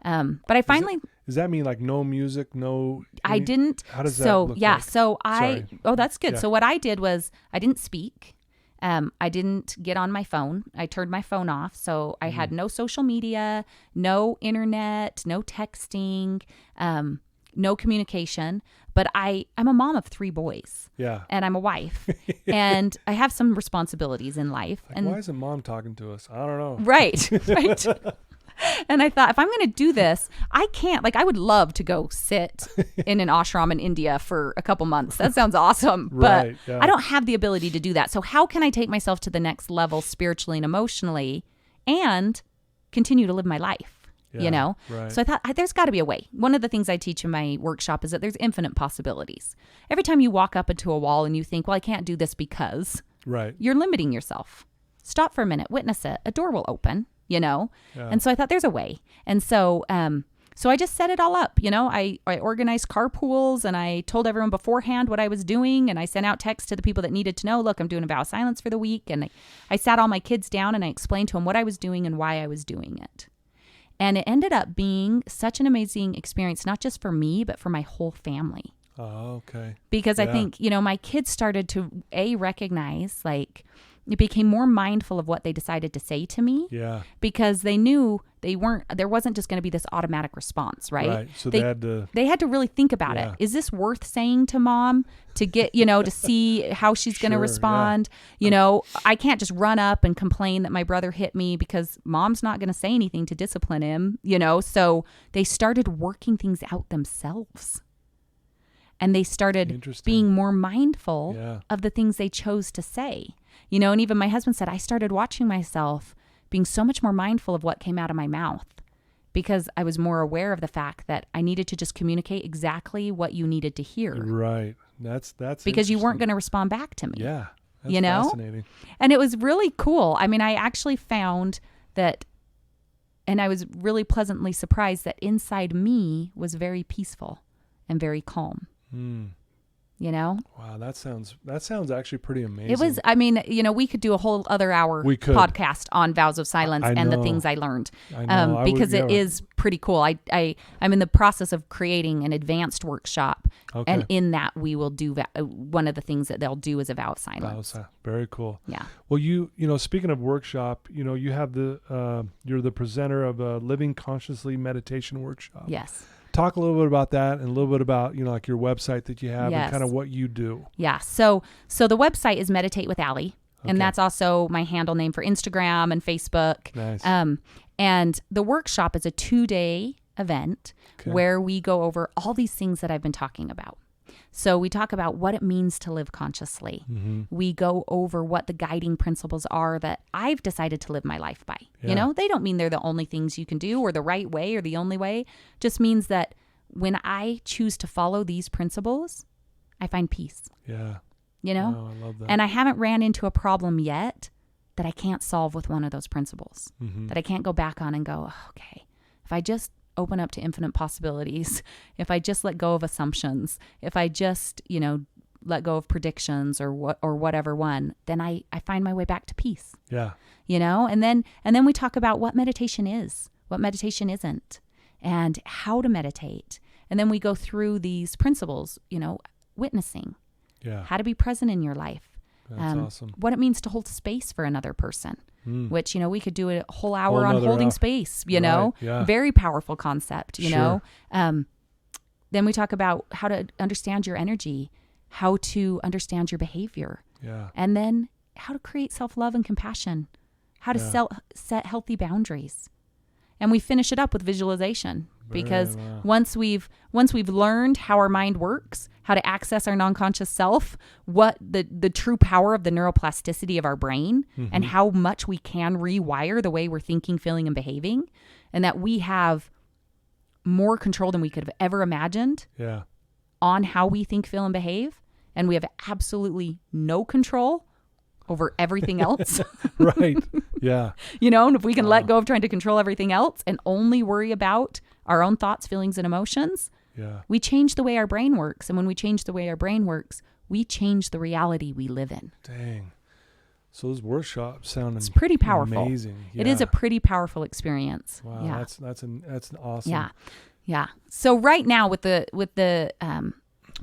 Speaker 2: But I finally...
Speaker 1: Does that mean like no music, no...
Speaker 2: I didn't...
Speaker 1: How does that look like?
Speaker 2: So
Speaker 1: Sorry.
Speaker 2: Oh, that's good.
Speaker 1: Yeah.
Speaker 2: So what I did was I didn't speak. I didn't get on my phone. I turned my phone off. So I had no social media, no internet, no texting, no communication. but I'm a mom of 3 boys.
Speaker 1: Yeah.
Speaker 2: And I'm a wife. And I have some responsibilities in life.
Speaker 1: Like,
Speaker 2: and
Speaker 1: why isn't mom talking to us? I don't know.
Speaker 2: Right. Right. And I thought, if I'm going to do this, I can't, like, I would love to go sit in an ashram in India for a couple months. That sounds awesome.
Speaker 1: Right,
Speaker 2: But
Speaker 1: yeah.
Speaker 2: I don't have the ability to do that. So how can I take myself to the next level spiritually and emotionally and continue to live my life?
Speaker 1: Yeah,
Speaker 2: You know?
Speaker 1: right.
Speaker 2: So I thought, there's got to be a way. One of the things I teach in my workshop is that there's infinite possibilities. Every time you walk up into a wall and you think, well, I can't do this because,
Speaker 1: Right.
Speaker 2: you're limiting yourself. Stop for a minute, witness it. A door will open, you know?
Speaker 1: Yeah.
Speaker 2: And so I thought there's a way. And so so I just set it all up, you know? I organized carpools and I told everyone beforehand what I was doing, and I sent out texts to the people that needed to know, look, I'm doing a vow of silence for the week. And I sat all my kids down and I explained to them what I was doing and why I was doing it. And it ended up being such an amazing experience, not just for me, but for my whole family.
Speaker 1: Oh, okay.
Speaker 2: Because I
Speaker 1: Yeah.
Speaker 2: think, you know, my kids started to recognize, like, it became more mindful of what they decided to say to me,
Speaker 1: Yeah.
Speaker 2: because they knew there wasn't just going to be this automatic response, right?
Speaker 1: Right. So they had to.
Speaker 2: They had to really think about
Speaker 1: Yeah.
Speaker 2: it. Is this worth saying to mom to get, you know, to see how she's going to
Speaker 1: Sure,
Speaker 2: respond? You know, I can't just run up and complain that my brother hit me because mom's not going to say anything to discipline him, you know? So they started working things out themselves. And they started
Speaker 1: Interesting.
Speaker 2: being more mindful
Speaker 1: Yeah.
Speaker 2: of the things they chose to say. You know, and even my husband said, I started watching myself being so much more mindful of what came out of my mouth, because I was more aware of the fact that I needed to just communicate exactly what you needed to hear,
Speaker 1: Right. That's
Speaker 2: because you weren't
Speaker 1: interesting.
Speaker 2: going to respond back to me.
Speaker 1: Yeah. That's
Speaker 2: You know?
Speaker 1: fascinating.
Speaker 2: And it was really cool. I mean, I actually found that, and I was really pleasantly surprised that inside me was very peaceful and very calm,
Speaker 1: Hmm.
Speaker 2: you know?
Speaker 1: Wow. That sounds actually pretty amazing.
Speaker 2: It was, I mean, you know, we could do a whole other hour
Speaker 1: We could.
Speaker 2: podcast on vows of silence
Speaker 1: I
Speaker 2: and the
Speaker 1: know.
Speaker 2: things I learned,
Speaker 1: I know. I would-
Speaker 2: because it
Speaker 1: yeah.
Speaker 2: is pretty cool. I'm in the process of creating an advanced workshop,
Speaker 1: Okay.
Speaker 2: and in that we will do one of the things that they'll do is a vow of
Speaker 1: Wow,
Speaker 2: silence.
Speaker 1: so very cool.
Speaker 2: Yeah.
Speaker 1: Well, you know, speaking of workshop, you know, you have you're the presenter of a Living Consciously meditation workshop.
Speaker 2: Yes.
Speaker 1: Talk a little bit about that, and a little bit about, you know, like your website that you have
Speaker 2: Yes.
Speaker 1: and kind of what you do.
Speaker 2: Yeah. So the website is Meditate with Alli, and
Speaker 1: Okay.
Speaker 2: that's also my handle name for Instagram and Facebook.
Speaker 1: Nice.
Speaker 2: And the workshop is a 2-day event
Speaker 1: Okay.
Speaker 2: where we go over all these things that I've been talking about. So we talk about what it means to live consciously.
Speaker 1: Mm-hmm.
Speaker 2: We go over what the guiding principles are that I've decided to live my life by.
Speaker 1: Yeah.
Speaker 2: You know, they don't mean they're the only things you can do or the right way or the only way. Just means that when I choose to follow these principles, I find peace,
Speaker 1: Yeah.
Speaker 2: you know?
Speaker 1: Oh, I love that.
Speaker 2: And I haven't ran into a problem yet that I can't solve with one of those principles,
Speaker 1: Mhm.
Speaker 2: that I can't go back on and go, oh, okay, if I just open up to infinite possibilities, if I just let go of assumptions, if I just, you know, let go of predictions or whatever one, then I find my way back to peace,
Speaker 1: Yeah.
Speaker 2: you know? And then we talk about what meditation is, what meditation isn't, and how to meditate. And then we go through these principles, you know, witnessing,
Speaker 1: Yeah.
Speaker 2: how to be present in your life,
Speaker 1: That's awesome.
Speaker 2: what it means to hold space for another person,
Speaker 1: Mm.
Speaker 2: which, you know, we could do a whole hour on
Speaker 1: nother
Speaker 2: holding
Speaker 1: hour.
Speaker 2: space, you
Speaker 1: Right,
Speaker 2: know,
Speaker 1: yeah.
Speaker 2: very powerful concept, you
Speaker 1: Sure.
Speaker 2: know. Then we talk about how to understand your energy, how to understand your behavior,
Speaker 1: Yeah.
Speaker 2: and then how to create self-love and compassion, how to
Speaker 1: Yeah.
Speaker 2: set healthy boundaries. And we finish it up with visualization, because
Speaker 1: wow.
Speaker 2: once we've learned how our mind works, how to access our non-conscious self, what the true power of the neuroplasticity of our brain, and how much we can rewire the way we're thinking, feeling, and behaving, and that we have more control than we could have ever imagined
Speaker 1: Yeah.
Speaker 2: on how we think, feel, and behave, and we have absolutely no control over everything else.
Speaker 1: Right. Yeah.
Speaker 2: You know, and if we can let go of trying to control everything else and only worry about our own thoughts, feelings, and emotions,
Speaker 1: Yeah.
Speaker 2: we change the way our brain works. And when we change the way our brain works, we change the reality we live in.
Speaker 1: Dang. So those workshops sound
Speaker 2: It's pretty powerful.
Speaker 1: amazing.
Speaker 2: It is
Speaker 1: Yeah.
Speaker 2: a pretty powerful experience.
Speaker 1: Wow.
Speaker 2: Yeah.
Speaker 1: That's an awesome.
Speaker 2: Yeah. Yeah. So right now with the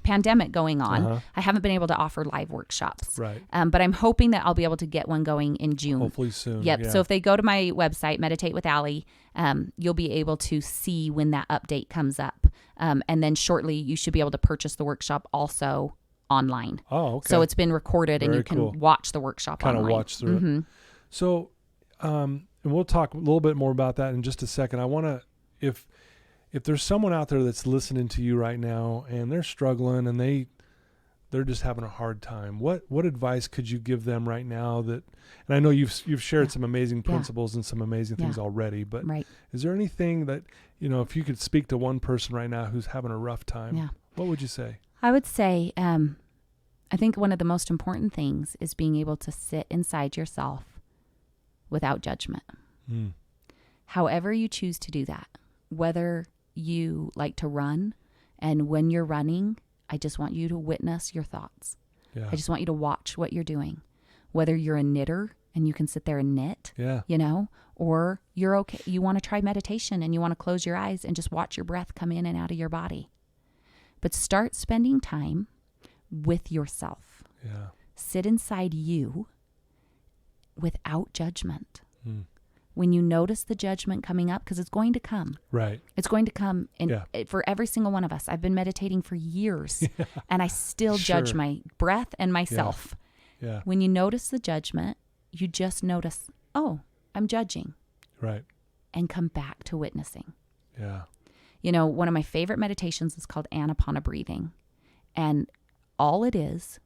Speaker 2: pandemic going on,
Speaker 1: Uh-huh.
Speaker 2: I haven't been able to offer live workshops.
Speaker 1: Right.
Speaker 2: But I'm hoping that I'll be able to get one going in June.
Speaker 1: Hopefully soon.
Speaker 2: Yep.
Speaker 1: Yeah.
Speaker 2: So if they go to my website, Meditate with Alli, you'll be able to see when that update comes up. And then shortly you should be able to purchase the workshop also online.
Speaker 1: Oh, okay.
Speaker 2: So it's been recorded and
Speaker 1: Very
Speaker 2: you can
Speaker 1: cool.
Speaker 2: watch the workshop
Speaker 1: Kind of
Speaker 2: online.
Speaker 1: watch through
Speaker 2: Mm-hmm.
Speaker 1: it. So, and we'll talk a little bit more about that in just a second. I want to, if there's someone out there that's listening to you right now and they're struggling and they're just having a hard time, what advice could you give them right now that, and I know you've shared some amazing principles and some amazing things already, but is there anything that, if you could speak to one person right now who's having a rough time, what would you say?
Speaker 2: I would say, I think one of the most important things is being able to sit inside yourself without judgment. However you choose to do that, whether you like to run, and when you're running, I just want you to witness your thoughts. I just want you to watch what you're doing. Whether you're a knitter and you can sit there and knit, or you're okay. You want to try meditation and you want to close your eyes and just watch your breath come in and out of your body. But start spending time with yourself. Sit inside you without judgment. When you notice the judgment coming up, because it's going to come. Right. It's going to come for every single one of us. I've been meditating for years and I still judge my breath and myself. When you notice the judgment, you just notice, oh, I'm judging. Right. And come back to witnessing. One of my favorite meditations is called Anapana breathing. And all it is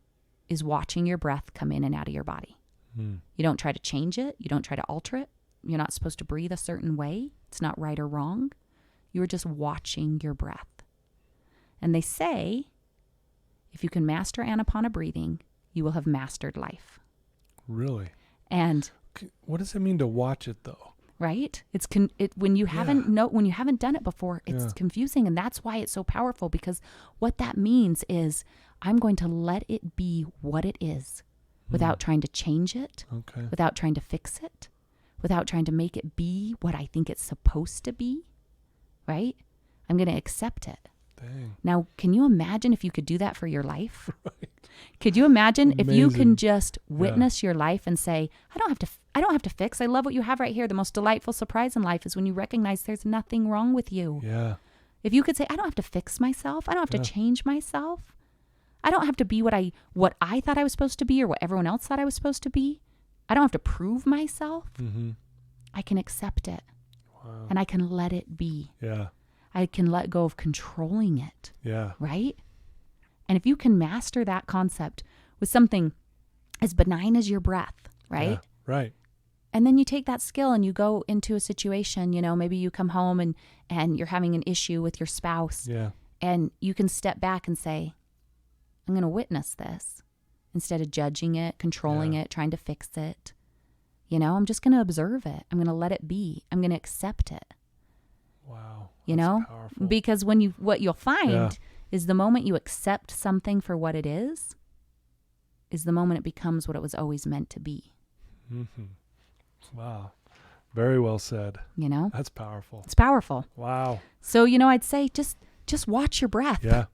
Speaker 2: watching your breath come in and out of your body. You don't try to change it. You don't try to alter it. You're not supposed to breathe a certain way. It's not right or wrong. You're just watching your breath. And they say, if you can master Anapana breathing, you will have mastered life.
Speaker 1: Really?
Speaker 2: And
Speaker 1: what does it mean to watch it though?
Speaker 2: Right? It's when you haven't done it before, it's confusing, and that's why it's so powerful, because what that means is I'm going to let it be what it is without trying to change it, without trying to fix it, without trying to make it be what I think it's supposed to be, right? I'm going to accept it. Dang. Now, can you imagine if you could do that for your life? Right. Could you imagine if you can just witness your life and say, I don't have to fix. I love what you have right here. The most delightful surprise in life is when you recognize there's nothing wrong with you. Yeah. If you could say, I don't have to fix myself. I don't have to change myself. I don't have to be what I thought I was supposed to be or what everyone else thought I was supposed to be. I don't have to prove myself. I can accept it. Wow. And I can let it be. Yeah. I can let go of controlling it. Yeah. Right? And if you can master that concept with something as benign as your breath, right? Yeah. Right. And then you take that skill and you go into a situation, maybe you come home and you're having an issue with your spouse. Yeah. And you can step back and say, I'm going to witness this instead of judging it, controlling it, trying to fix it. I'm just going to observe it. I'm going to let it be. I'm going to accept it. Wow. Powerful. Because what you'll find is the moment you accept something for what it is the moment it becomes what it was always meant to be.
Speaker 1: Wow. Very well said. That's powerful.
Speaker 2: It's powerful.
Speaker 1: Wow.
Speaker 2: So, I'd say just watch your breath. Yeah.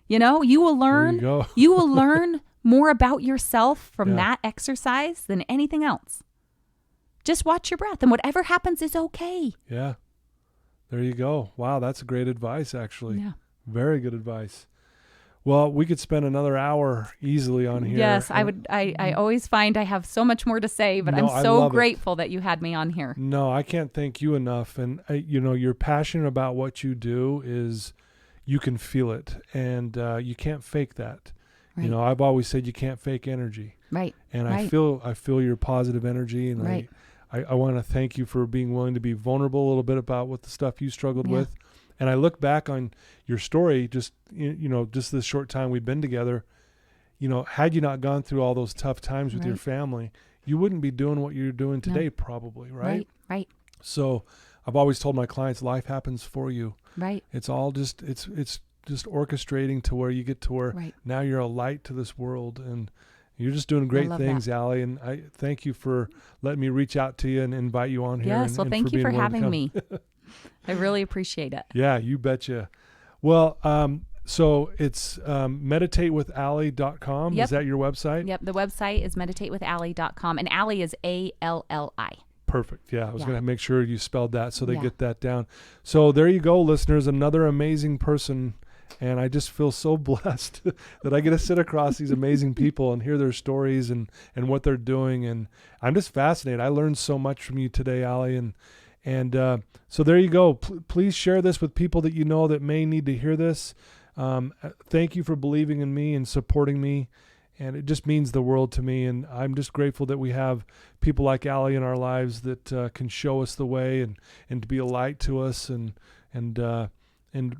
Speaker 2: You will learn, you will learn more about yourself from that exercise than anything else. Just watch your breath, and whatever happens is okay. Yeah.
Speaker 1: There you go. Wow, that's great advice, actually. Yeah. Very good advice. Well, we could spend another hour easily on here.
Speaker 2: Yes, I would. I always find I have so much more to say, but I'm so grateful that you had me on here.
Speaker 1: No, I can't thank you enough. And, you're passionate about what you do is you can feel it, and you can't fake that. Right. I've always said you can't fake energy. Right. And I feel your positive energy, and I want to thank you for being willing to be vulnerable a little bit about what the stuff you struggled with. And I look back on your story, just this short time we've been together, had you not gone through all those tough times with your family, you wouldn't be doing what you're doing today, probably, right? Right. So I've always told my clients, life happens for you. Right. It's all just, it's just orchestrating to where you get to where now you're a light to this world, and you're just doing great things, Alli, and I thank you for letting me reach out to you and invite you on here.
Speaker 2: Yes, well, thank you for having me. I really appreciate it.
Speaker 1: Yeah, you betcha. Well, so it's meditatewithalli.com. Yep. Is that your website?
Speaker 2: Yep, the website is meditatewithalli.com, and Alli is ALLI.
Speaker 1: Perfect. Yeah, I was
Speaker 2: Yeah.
Speaker 1: going to make sure you spelled that so they
Speaker 2: Yeah.
Speaker 1: get that down. So there you go, listeners, another amazing person. And I just feel so blessed that I get to sit across these amazing people and hear their stories and what they're doing. And I'm just fascinated. I learned so much from you today, Alli. And so there you go. Please share this with people that you know that may need to hear this. Thank you for believing in me and supporting me. And it just means the world to me. And I'm just grateful that we have people like Alli in our lives that can show us the way and to be a light to us and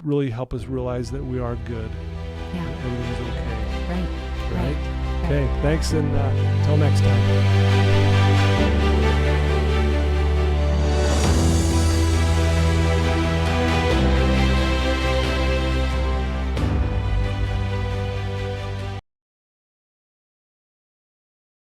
Speaker 1: really help us realize that we are good.
Speaker 2: Yeah.
Speaker 1: And everything's okay.
Speaker 2: Right.
Speaker 1: Right? Okay. Thanks. And until next time.